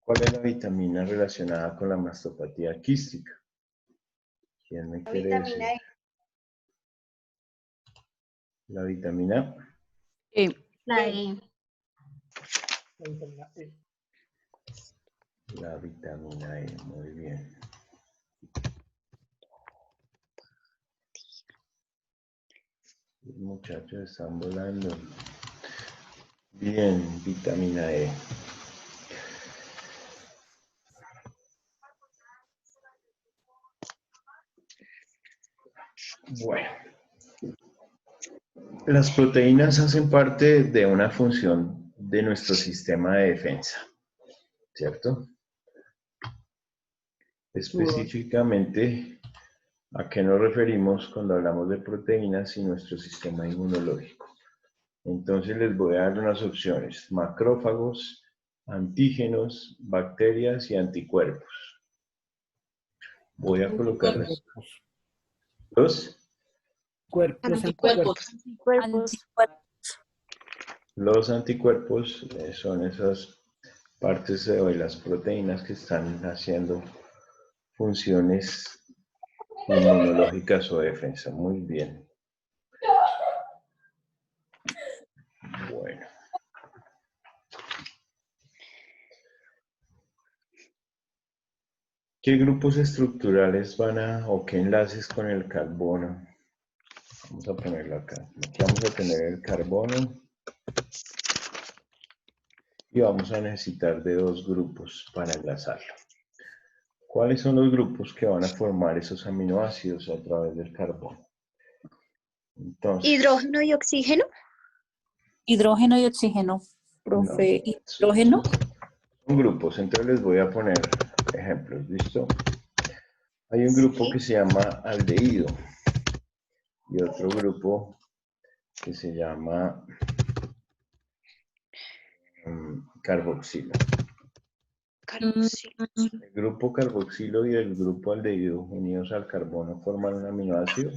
¿Cuál es la vitamina relacionada con la mastopatía quística? ¿Quién me quiere decir? Vitamina E. La vitamina E. La E. La vitamina E, muy bien. Los muchachos están volando. Bien, vitamina E. Bueno. Las proteínas hacen parte de una función de nuestro sistema de defensa, ¿cierto? Específicamente, ¿A qué nos referimos cuando hablamos de proteínas y nuestro sistema inmunológico? Entonces les voy a dar unas opciones: macrófagos, antígenos, bacterias y anticuerpos. Voy a colocarles los anticuerpos. Son esas partes de las proteínas que están haciendo funciones inmunológicas o defensa. Muy bien. Bueno. ¿Qué grupos estructurales o qué enlaces con el carbono? Vamos a ponerlo acá. Aquí vamos a tener el carbono y vamos a necesitar de 2 grupos para enlazarlo. ¿Cuáles son los grupos que van a formar esos aminoácidos a través del carbono? Entonces, ¿hidrógeno y oxígeno? Hidrógeno y oxígeno. Profe, hidrógeno. Son grupos, entonces les voy a poner ejemplos, ¿listo? Hay un grupo que se llama aldehído y otro grupo que se llama carboxilo. El grupo carboxilo y el grupo aldehído unidos al carbono forman un aminoácido.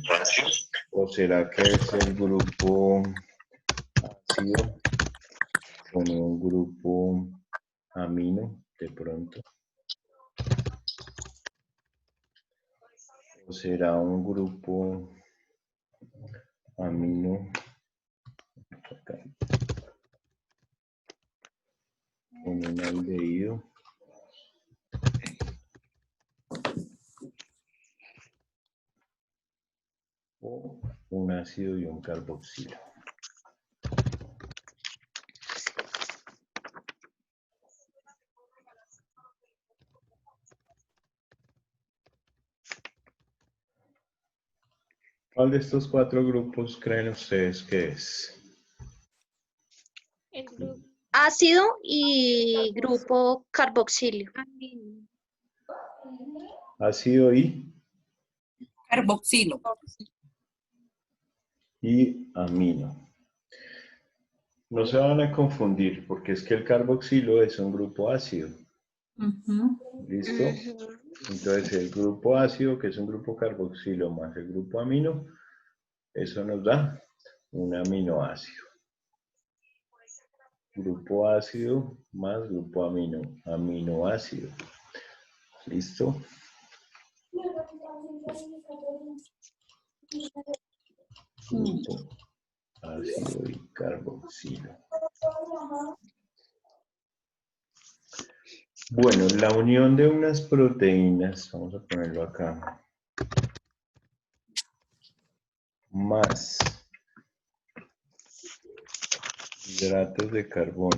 ¿O será que es el grupo ácido con un grupo amino de pronto? ¿O será un grupo amino con un aldehído? O un ácido y un carboxilo. ¿Cuál de estos 4 grupos creen ustedes que es? Ácido y grupo carboxilo. Ácido y Carboxilo. Y amino. No se van a confundir porque es que el carboxilo es un grupo ácido. ¿Listo? Entonces el grupo ácido, que es un grupo carboxilo más el grupo amino, eso nos da un aminoácido. Grupo ácido más grupo amino, aminoácido. ¿Listo? Grupo ácido y carboxilo. Bueno, la unión de unas proteínas, vamos a ponerlo acá, más hidratos de carbono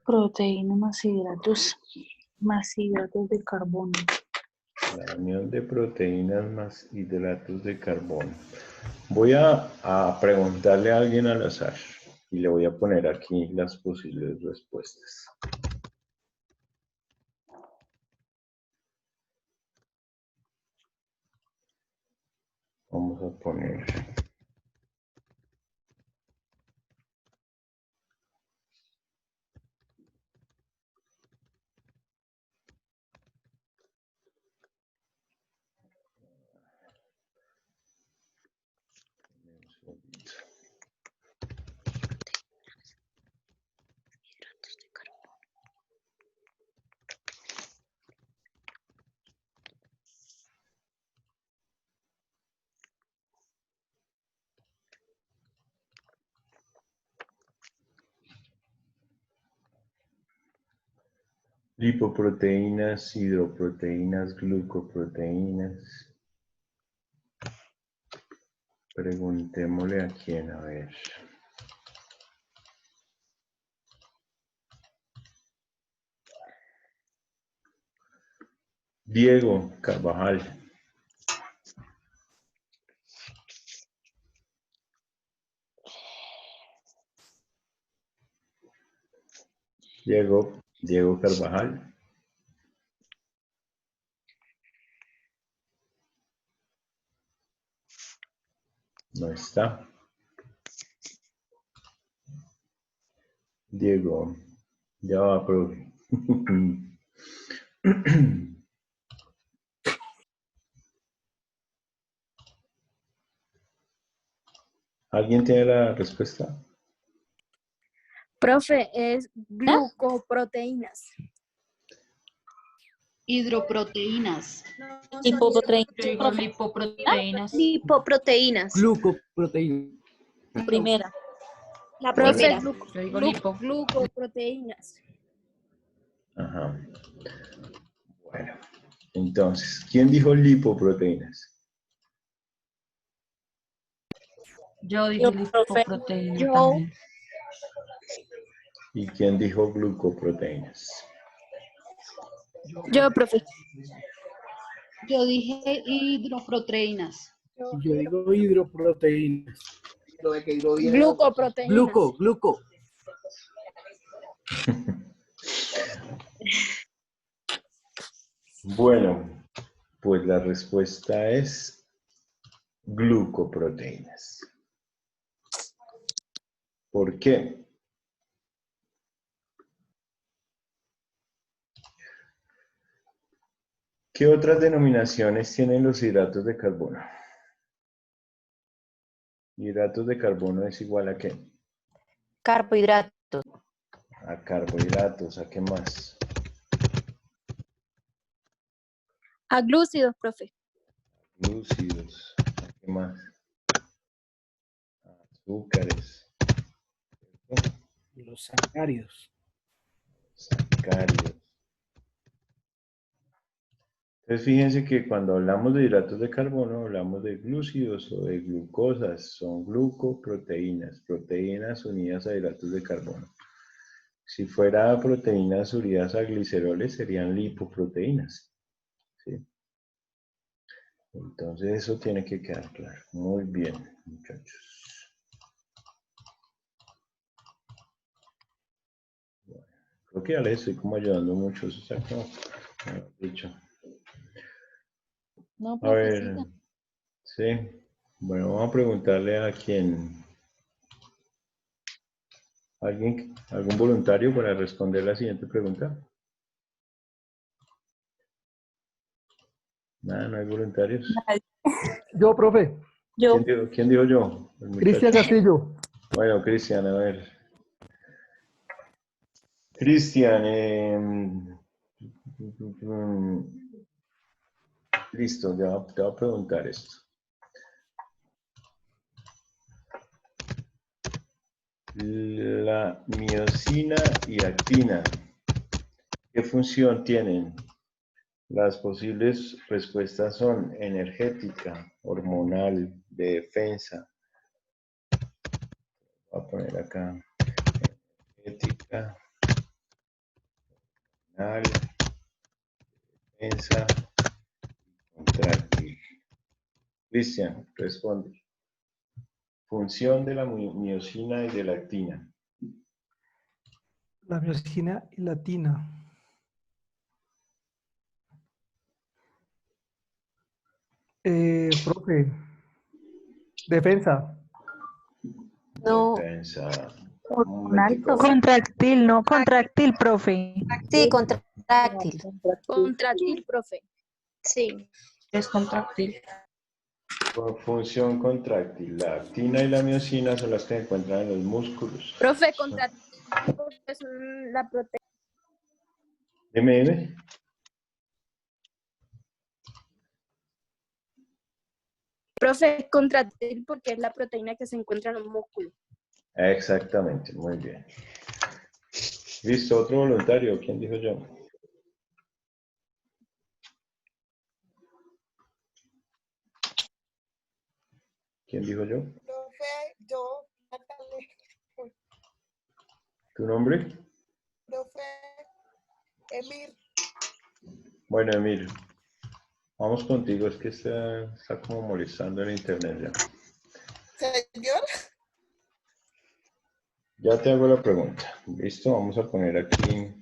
Proteína más hidratos de carbono. La unión de proteínas más hidratos de carbono. Voy a preguntarle a alguien al azar y le voy a poner aquí las posibles respuestas. Vamos a poner... Lipoproteínas, hidroproteínas, glucoproteínas. Preguntémosle a quién, a ver. Diego Carvajal. Diego Carvajal. No está. Diego, ya va, profe. ¿Alguien tiene la respuesta? Profe, es glucoproteínas. Hidroproteínas. Lipoproteínas. Lipoproteínas. Glucoproteínas. Primera. La profe, Yo digo lipo. glucoproteínas. Ajá. Bueno, entonces, ¿quién dijo lipoproteínas? Yo dije lipoproteína también. ¿Y quién dijo glucoproteínas? Yo, profe. Yo dije hidroproteínas. Yo digo hidroproteínas. Glucoproteínas. Gluco. Bueno, pues la respuesta es glucoproteínas. ¿Por qué? ¿Qué otras denominaciones tienen los hidratos de carbono? Hidratos de carbono es igual a ¿qué? Carbohidratos. A carbohidratos, ¿a qué más? A glúcidos, profe. Glúcidos, ¿a qué más? Azúcares. Los sacáridos. Sacáridos. Entonces fíjense que cuando hablamos de hidratos de carbono hablamos de glúcidos o de glucosas, son glucoproteínas, proteínas unidas a hidratos de carbono. Si fuera proteínas unidas a gliceroles serían lipoproteínas. ¿Sí? Entonces eso tiene que quedar claro. Muy bien, muchachos. Bueno, creo que ya les estoy como ayudando mucho, eso está como dicho. No, A ver, sí. Bueno, vamos a preguntarle a quién. ¿Algún voluntario para responder la siguiente pregunta? Nada, no hay voluntarios. Yo, profe. Yo. ¿Quién dijo yo? El muchacho. Cristian Castillo. Bueno, Cristian, a ver. Cristian, listo, ya te voy a preguntar esto. La miosina y actina, ¿qué función tienen? Las posibles respuestas son energética, hormonal, de defensa. Voy a poner acá. Energética, hormonal, defensa, contráctil. Cristian, responde. Función de la miosina y de la actina. La miosina y la actina. Profe. Defensa. No. Defensa. Contractil, no, contractil, profe. Sí, contractil. Contractil, profe. Sí. Es contractil. Función contráctil. La actina y la miosina son las que se encuentran en los músculos. Profe, contractil es la proteína. Dime. Profe, contractil porque es la proteína que se encuentra en los músculos. Exactamente, muy bien. Listo, otro voluntario. ¿Quién dijo yo? ¿Quién dijo yo? Profe, yo, Natalie. ¿Tu nombre? Profe, Emir. Bueno, Emir. Vamos contigo, es que está como molestando el internet ya. Señor. Ya te hago la pregunta. Listo, vamos a poner aquí.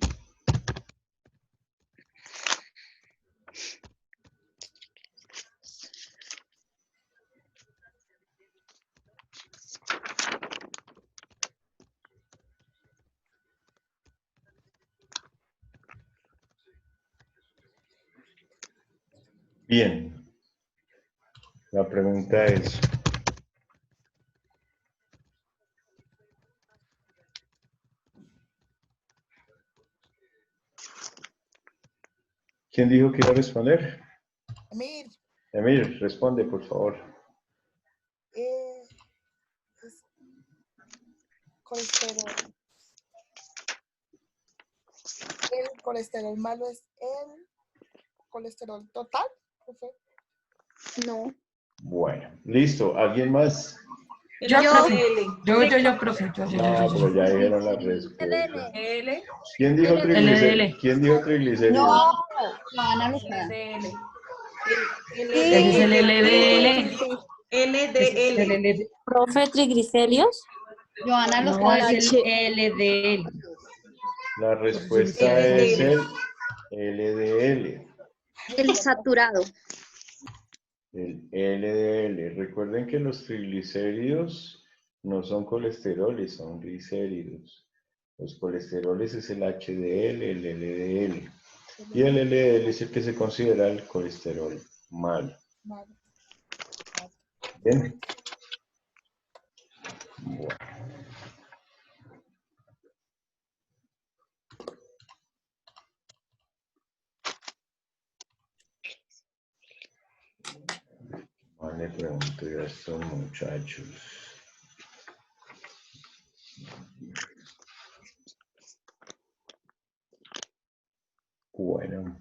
Bien. La pregunta es, ¿quién dijo que iba a responder? Emir, Emir, responde, por favor. es colesterol. El colesterol malo es el colesterol total, profe. No. Bueno, listo. ¿Alguien más? Yo, profe. Yo, profe. No, pero ya dijeron la respuesta. L. ¿Quién dijo triglicéridos? ¿Quién dijo triglicéridos? Joana Lozada. Ese es el LDL. LDL. Profe, triglicéridos. Joana No, Lozada. es el LDL. La respuesta es el LDL. El saturado. El LDL. Recuerden que los triglicéridos no son colesteroles, son glicéridos. Los colesteroles es el HDL, el LDL. Y el LDL es el que se considera el colesterol malo. Bien. Bueno. Le pregunto yo a estos muchachos. Bueno.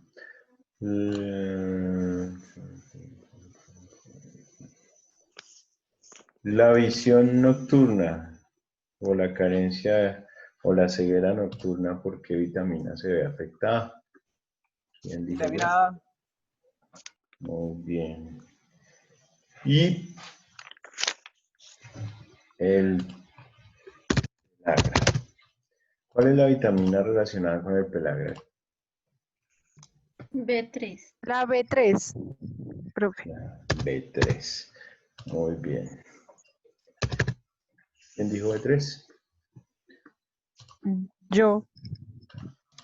La visión nocturna o la carencia o la ceguera nocturna, ¿por qué vitamina se ve afectada? ¿Quién dijo? Vitamina A. Muy bien. Y el pelagra. ¿Cuál es la vitamina relacionada con el pelagra? B3. La B3, profe. B3. Muy bien. ¿Quién dijo B3? Yo.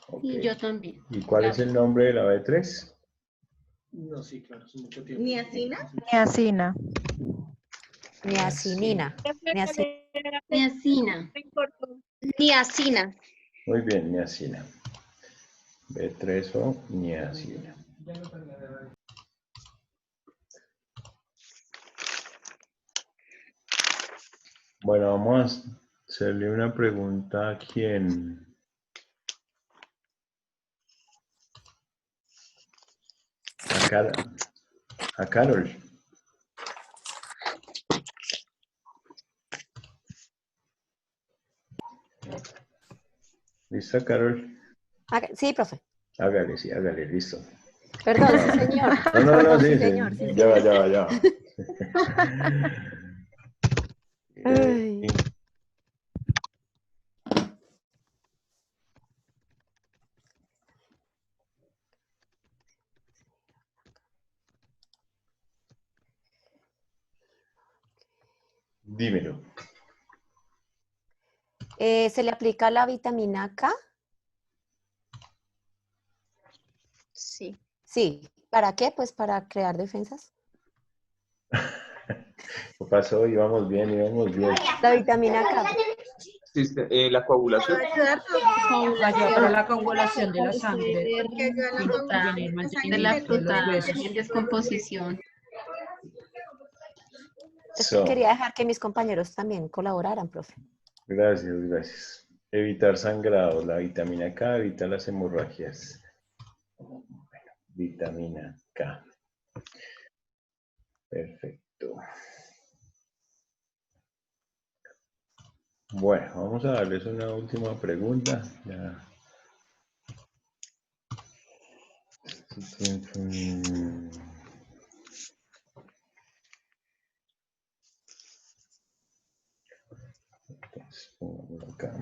Okay. Y yo también. ¿Y cuál es el nombre de la B3? No, sí, claro, hace mucho tiempo. ¿Niacina? Niacina. Niacinina. Niacina. Niacina. Muy bien, niacina. B3 o niacina. Bueno, vamos a hacerle una pregunta a quién. A Carol. ¿Listo, Carol? Sí, profe. Hágale, sí, hágale, listo. Perdón, sí, señor. No, Sí, sí, señor. sí. Sí, Ya va, señor. ya va, ya va. Ay. Dímelo. ¿Se le aplica la vitamina K? Sí. Sí. ¿Para qué? Pues para crear defensas. ¿Qué pasó? Íbamos bien. La vitamina K. La coagulación. Ayuda para la coagulación de la sangre. Porque yo la Tiene coagulación el De la mantenimiento de los fruta huesos. en descomposición. Es que quería dejar que mis compañeros también colaboraran, profe. Gracias. Evitar sangrado. La vitamina K evita las hemorragias. Bueno, vitamina K. Perfecto. Bueno, vamos a darles una última pregunta. Ya. Entonces, pongamos Acá.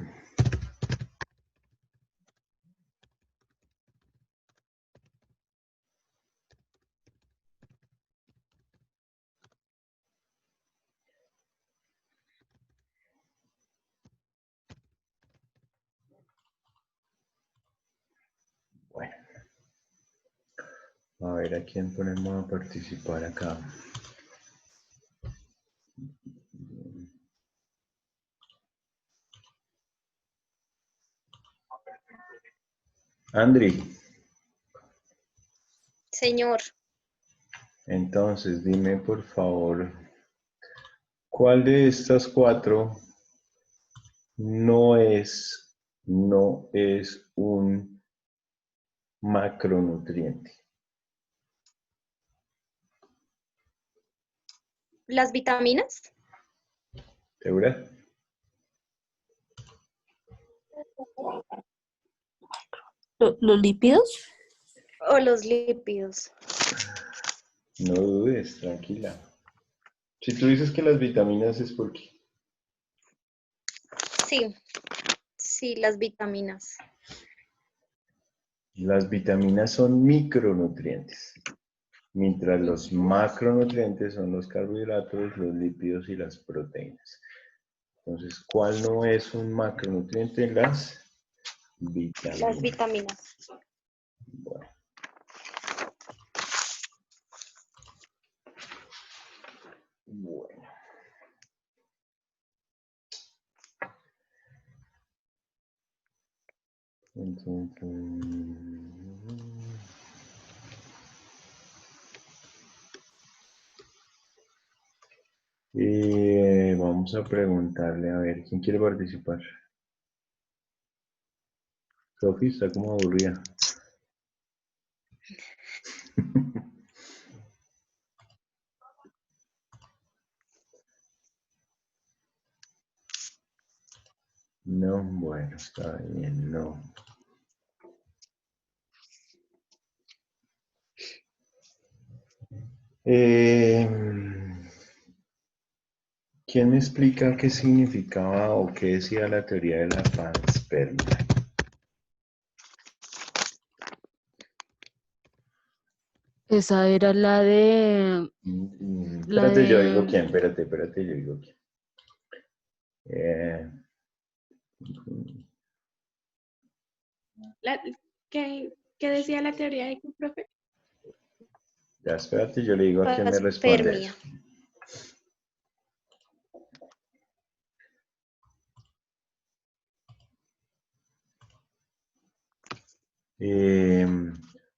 Bueno, a ver a quién ponemos a participar acá. Andri, Señor, entonces dime por favor, ¿cuál de estas cuatro no es un macronutriente? ¿las vitaminas? ¿Segura? ¿Los lípidos? ¿O los lípidos? No dudes, tranquila. Si tú dices que las vitaminas es porque... Sí, sí, las vitaminas. Las vitaminas son micronutrientes, mientras los macronutrientes son los carbohidratos, los lípidos y las proteínas. Entonces, ¿cuál no es un macronutriente? Las vitaminas. Las vitaminas. Bueno. Bueno. Vamos a preguntarle, a ver, ¿quién quiere participar? Sofi está como aburrida. No, bueno, está bien, no. ¿Quién me explica qué significaba o qué decía la teoría de la panspermia? Esa era la de... Espérate, yo digo quién, espérate, yo digo quién. ¿Qué decía la teoría de qué, profe? Ya, espérate, yo le digo a quién me responde eso.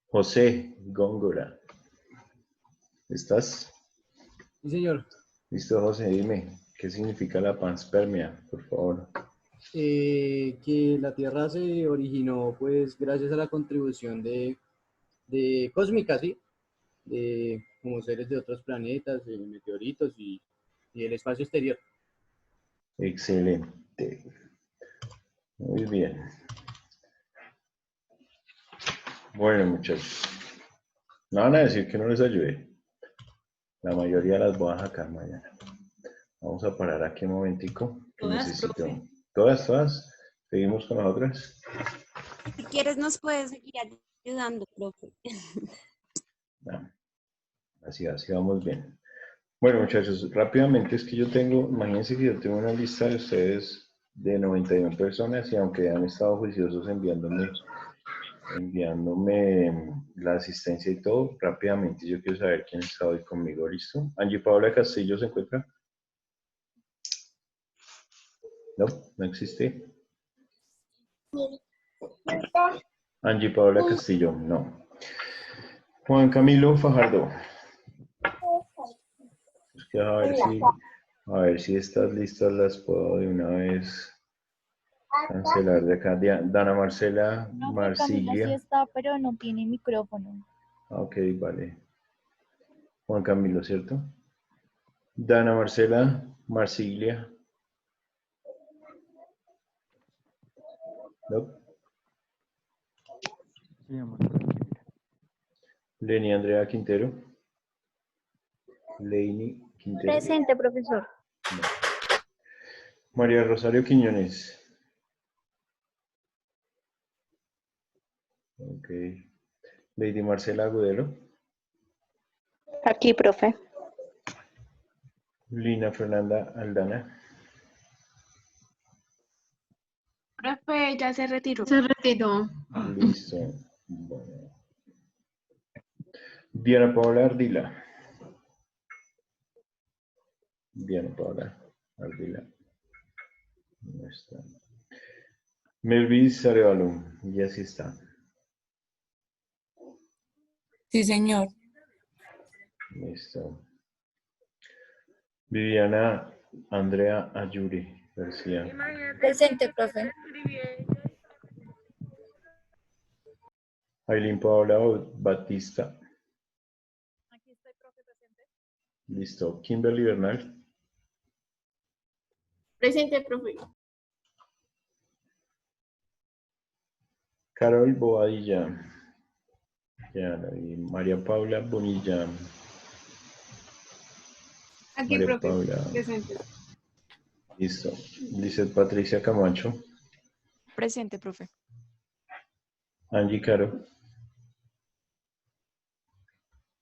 José Góngora, ¿estás? Sí, señor. Listo, José, dime, ¿qué significa la panspermia, por favor? Que la Tierra se originó, pues, gracias a la contribución de cósmica, ¿sí? De como seres de otros planetas, de meteoritos y el espacio exterior. Excelente. Muy bien. Bueno, muchachos. No van a decir que no les ayude. La mayoría las voy a sacar mañana. Vamos a parar aquí un momentico. Que Todas, necesito. profe. Todas. Seguimos con las otras. Si quieres nos puedes seguir ayudando, profe. No. Así vamos bien. Bueno, muchachos, rápidamente es que yo tengo, imagínense que yo tengo una lista de ustedes de 91 personas y aunque han estado juiciosos enviándome la asistencia y todo, rápidamente yo quiero saber quién está hoy conmigo, ¿listo? Angie Paola Castillo se encuentra. No existe. Angie Paola Castillo, no. Juan Camilo Fajardo. Es que a ver si estas listas las puedo de una vez cancelar de acá. Dana Marcela Camila sí Marsiglia. está, pero no tiene micrófono. Ok, vale. Juan Camilo, ¿cierto? Dana Marcela Marsiglia. No. Sí, amor. Leni Andrea Quintero. Leni Quintero. Presente, profesor. No. María Rosario Quiñones. Ok. Lady Marcela Agudelo. Aquí, profe. Lina Fernanda Aldana. Profe, ya se retiró. Se retiró. Listo. Bueno. Diana Paola Ardila. Diana Paola Ardila. No está. Melvis Arevalo. Ya sí está. Sí, señor. Listo. Viviana Andrea Ayuri García. Presente, profe. Aileen Paola Batista. Aquí estoy, profe, presente. Listo. Kimberly Bernal. Presente, profe. Carol Boadilla. Ya la vi. María Paula Bonilla. Aquí, María profe. Paula. Presente. Listo. Lizeth Patricia Camacho. Presente, profe. Angie Caro.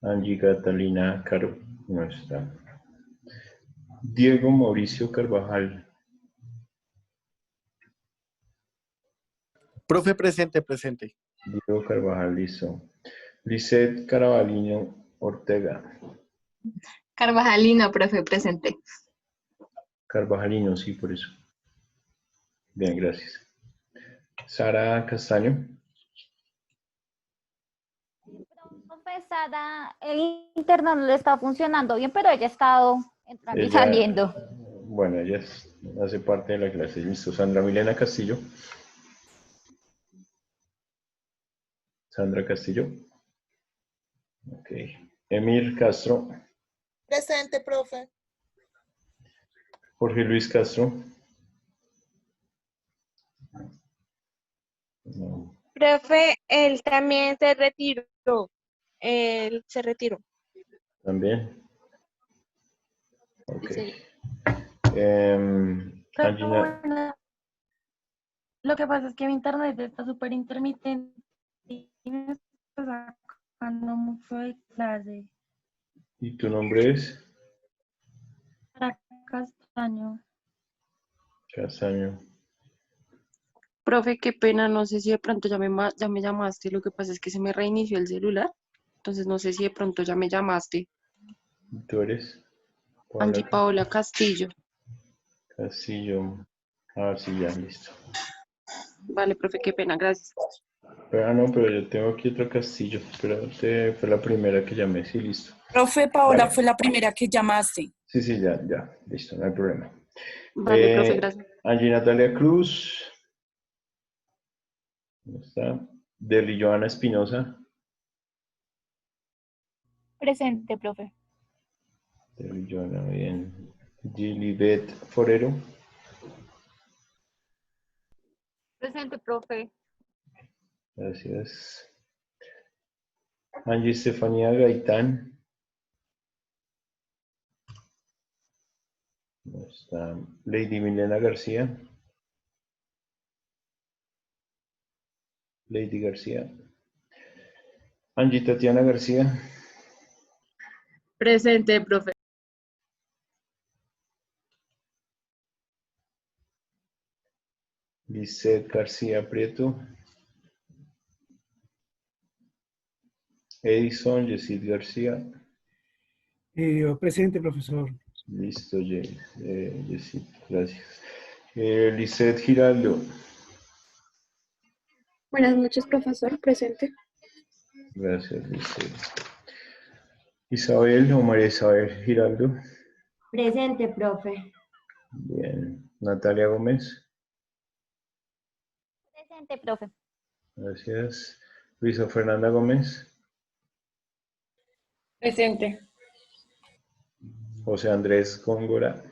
Angie Catalina Caro. No está. Diego Mauricio Carvajal. Profe, presente, presente. Diego Carvajal, listo. Lizeth Carabalino Ortega. Carvajalino, profe, presente. Carvajalino, sí, por eso. Bien, gracias. Sara Castaño. Profe Sara, el interno no le está funcionando bien, pero ella ha estado entrando y Ella, saliendo. bueno, ella hace parte de la clase. Listo. Sandra Milena Castillo. Sandra Castillo. Ok. Emir Castro. Presente, profe. Jorge Luis Castro. No. Profe, él también se retiró. Él se retiró. También. Ok. Sí. Angina. Bueno, lo que pasa es que mi internet está súper intermitente y me está sacando mucho de clase. ¿Y tu nombre es? Para Castaño. Castaño. Profe, qué pena, no sé si de pronto ya me llamaste, lo que pasa es que se me reinició el celular, entonces no sé si de pronto ya me llamaste. ¿Tú eres? Angie Paola Castillo. Castillo. Ah, sí, ya, listo. Vale, profe, qué pena, gracias. Pero, no, pero yo tengo aquí otro Castillo. Espérate, fue la primera que llamé, sí, listo. Profe, Paola Vale. fue la primera que llamaste. Sí, sí, ya, listo, no hay problema. Vale, profe, gracias. Angie Natalia Cruz. ¿Dónde está? Deli Joana Espinosa. Presente, profe. Deli Joana, bien. Gilibet Forero. Presente, profe. Gracias. Angie Estefanía Gaitán. ¿Dónde está? Lady Milena García. Lady García. Angie Tatiana García. Presente, profe. Lisette García Prieto. Edison Yesid García. Presente, profesor. Listo, Yesid, gracias. Lisette Giraldo. Buenas noches, profesor. Presente. Gracias, Lisette. Isabel o María Isabel Giraldo. Presente, profe. Bien. Natalia Gómez. Presente, profe. Gracias. Luisa Fernanda Gómez. Presente. José Andrés Góngora.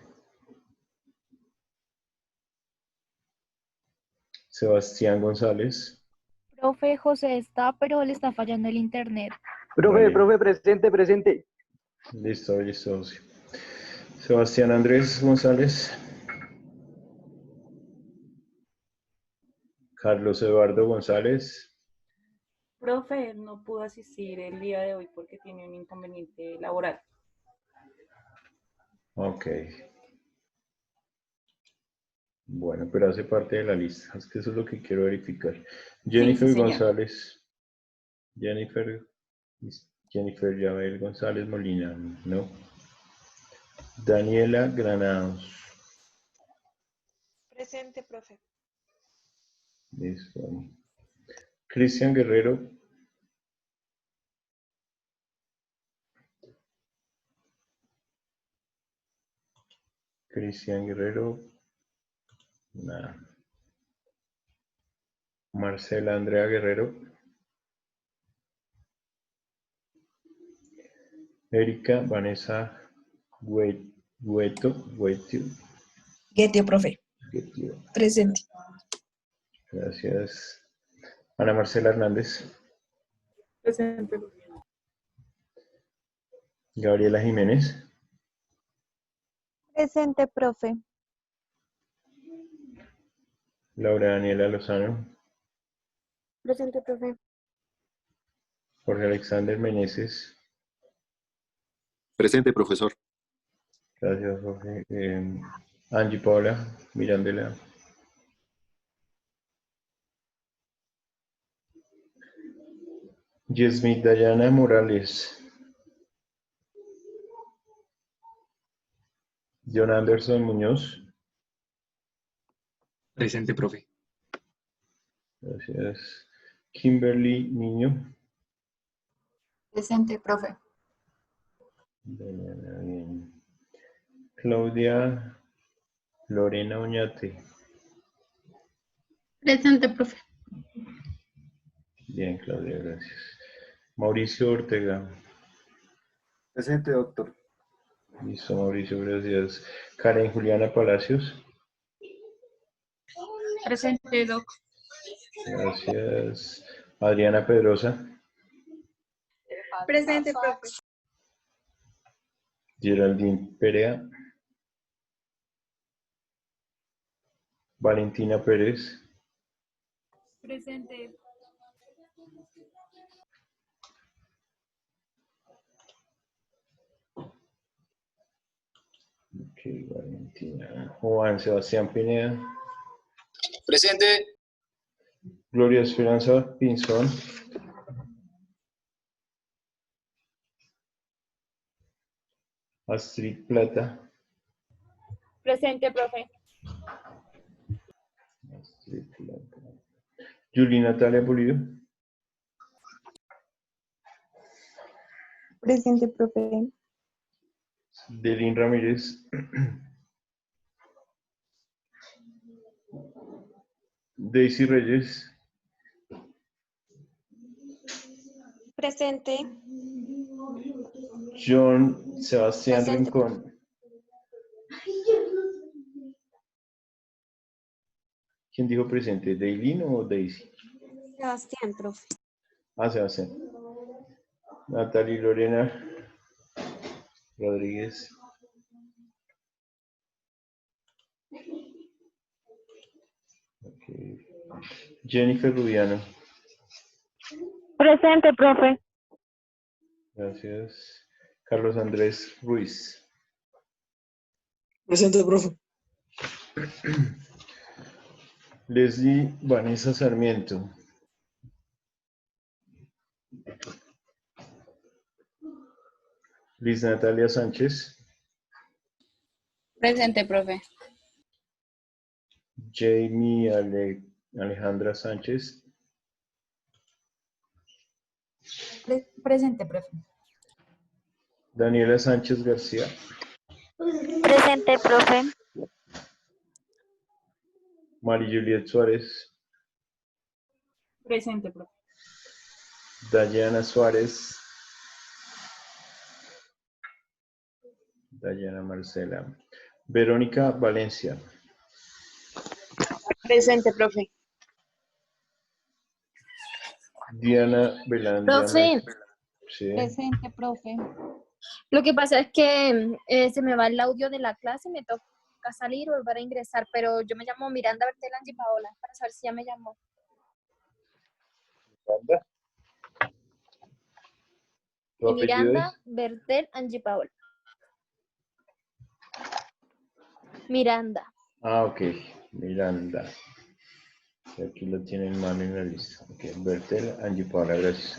Sebastián González. Profe, José está, pero le está fallando el internet. Profe, Vale. profe, presente, presente. Listo, listo. Sí. Sebastián Andrés González. Carlos Eduardo González. Profe, no pudo asistir el día de hoy porque tiene un inconveniente laboral. Ok. Bueno, pero hace parte de la lista. Es que eso es lo que quiero verificar. Jennifer señor. González. Jennifer Yabel González Molina. No. Daniela Granados. Presente, profe. Listo. Cristian Guerrero. Cristian Guerrero. Nada. Marcela Andrea Guerrero. Erika Vanessa Gueto. Getio, profe. Guetio. Presente. Gracias. Ana Marcela Hernández. Presente. Gabriela Jiménez. Presente, profe. Laura Daniela Lozano. Presente, profe. Jorge Alexander Meneses. Presente, profesor. Gracias, Jorge. Angie Paula Mirandela. Yesmith Dayana Morales. John Anderson Muñoz. Presente, profe. Gracias. Kimberly Niño. Presente, profe. Bien. Claudia Lorena Oñate. Presente, profe. Bien, Claudia, gracias. Mauricio Ortega. Presente, doctor. Listo, Mauricio, gracias. Karen Juliana Palacios. Presente, doc. Gracias. Adriana Pedrosa. Presente, profe. Geraldine Perea. Valentina Pérez. Presente. Ok, Valentina. Juan Sebastián Pineda. Presente. Gloria Esperanza Pinzón. Astrid Plata. Presente, profe. Astrid Plata. Julie Natalia Pulido. Presente, profe. Delín Ramírez. Daisy Reyes. Presente. John Sebastián Presente. Rincón. ¿Quién dijo presente? ¿Dailin o Daisy? Sebastián, profe. Ah, Sebastián. Natalie Lorena Rodríguez. Okay. Jennifer Rubiano. Presente, profe. Gracias. Carlos Andrés Ruiz. Presente, profe. Leslie Vanessa Sarmiento. Liz Natalia Sánchez. Presente, profe. Jamie Alejandra Sánchez. Presente, profe. Daniela Sánchez García. Presente, profe. Mari Juliet Suárez. Presente, profe. Dayana Suárez. Dayana Marcela. Verónica Valencia. Presente, profe. Diana Belandria. Profe. Sí. Presente, profe. Lo que pasa es que se me va el audio de la clase y me toca salir o volver a ingresar, pero yo me llamo Miranda Bertel Angie Paola para saber si ya me llamó. Miranda. ¿Tu Y apellido Miranda, es? Bertel, Angie Paola. Miranda. Ah, ok. Miranda. Aquí lo tienen mal en la lista. Ok, Bertel, Angie Paola, gracias.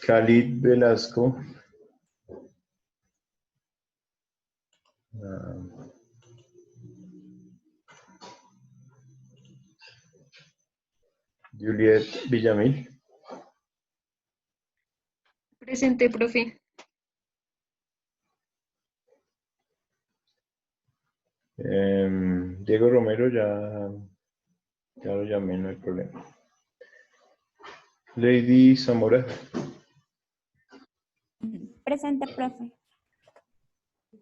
Khalid Velasco. Juliet Villamil. Presente, profe. Diego Romero ya lo llamé, no hay problema. Lady Zamora. Presente, profe.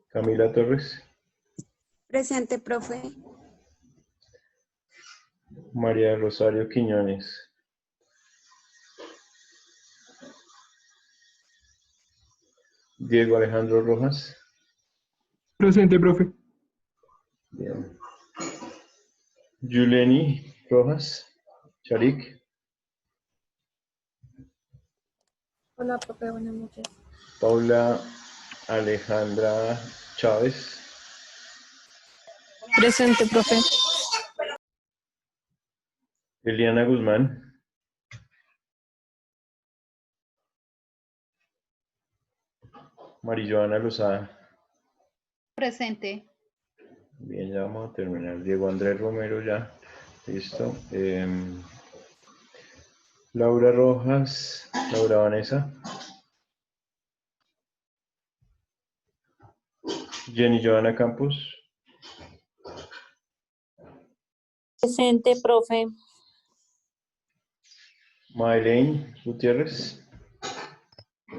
Camila Torres. Presente, profe. María Rosario Quiñones. Diego Alejandro Rojas. Presente, profe. Bien. Yuleni Rojas. Charik. Hola, profe, buenas noches. Paula Alejandra Chávez. Presente, profe. Eliana Guzmán. Marijoana Lozada. Presente. Bien, ya vamos a terminar. Diego Andrés Romero ya. Listo. Laura Rojas. Laura Vanessa. Jenny Joana Campos. Presente, profe. Maylene Gutiérrez.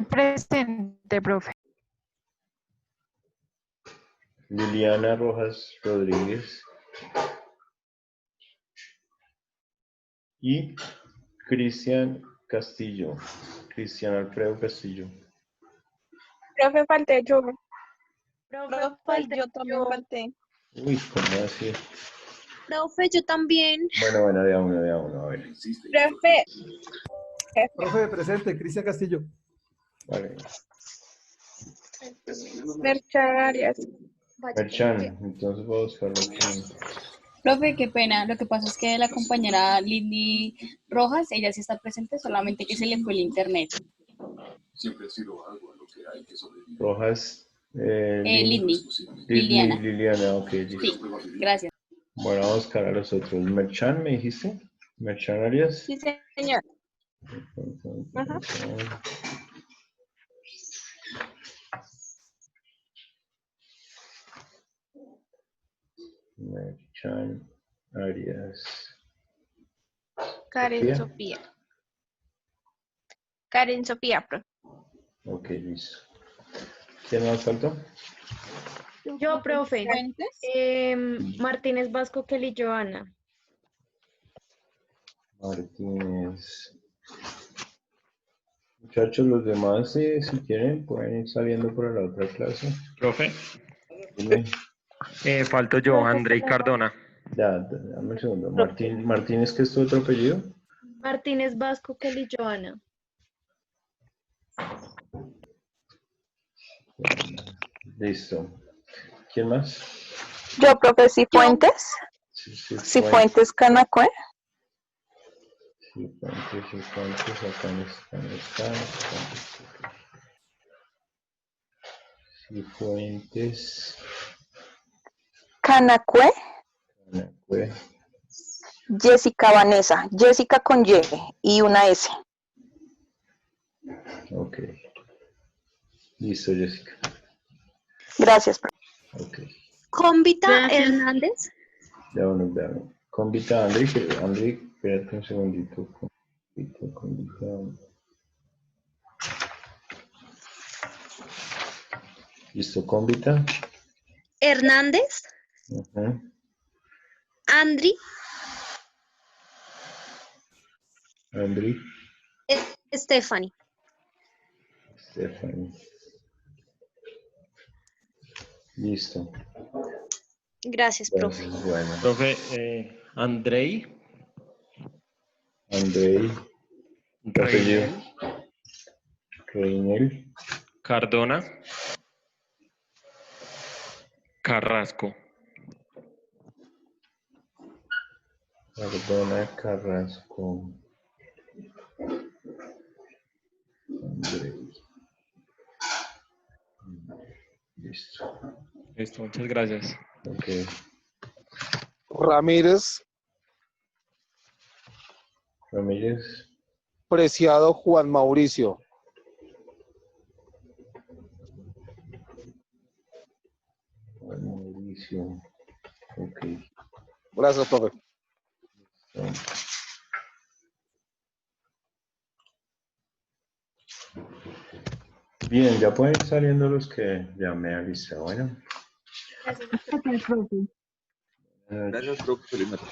Presente, profe. Liliana Rojas Rodríguez. Y Cristian Castillo. Cristian Alfredo Castillo. Profe, falté yo. Profe, yo también falté. Uy, ¿cómo así? Profe, yo también. Bueno, de a uno, a ver. Profe. Profe, presente, Cristian Castillo. Vale. Merchan Arias. Merchan, entonces voy a buscarlo aquí. Profe, qué pena. Lo que pasa es que la compañera Lindy Rojas, ella sí está presente, solamente que se le fue el internet. Siempre ha sido algo a lo que hay que sobrevivir. Rojas. Lindy. Liliana. Liliana, ok. Listo. Sí, gracias. Bueno, vamos a buscar a los otros. Merchan, ¿me dijiste? Merchan Arias. Sí, señor. Ajá. Merchan Arias. Karen Sofía. Karen Sofía, profe. Ok, listo. ¿Quién más faltó? Yo, profe. Martínez Vasco, Kelly Joana. Martínez. Muchachos, los demás, si quieren, pueden ir saliendo para la otra clase. Profe. Dime. Falto yo, Andrei Cardona. Ya, dame un segundo. Martínez, ¿qué es tu otro apellido? Martínez Vasco, Kelly Joana. Listo. ¿Quién más? Yo, profe, Cifuentes. Cifuentes Canacue. Cifuentes, acá están. Cifuentes. Canacue. Jessica Vanessa. Jessica con Y y una S. Ok. Listo, Jessica. Gracias, profe. Ok. Convita Hernández. Ya uno. Convita a André, espérate un segundito. Convita. Listo, convita. Hernández. Andri. Stephanie. Listo. Gracias, profe. Bueno. Profe, Andrei. Andrei. Apellido. Reinel. Cardona. Carrasco. Cardona Carrasco. Andrei. Listo. Listo, muchas gracias. Ok. Ramírez, Ramírez. Preciado Juan Mauricio. Juan Mauricio. Ok. Gracias, profe. Bien, ya pueden ir saliendo los que ya me alisté. Bueno. Gracias, profe. Gracias, profe. Feliz noche.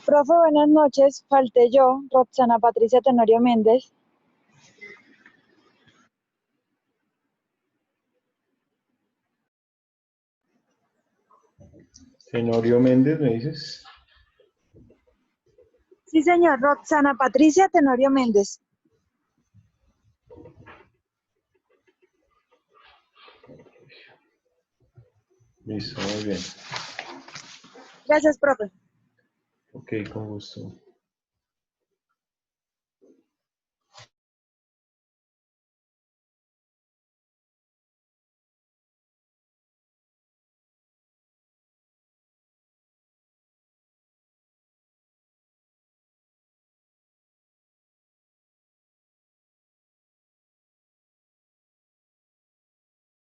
Profe, buenas noches. Falté yo, Roxana Patricia Tenorio Méndez. Tenorio Méndez, ¿me dices? Sí, señor, Roxana Patricia Tenorio Méndez. Listo, muy bien. Gracias, profe. Ok, con gusto.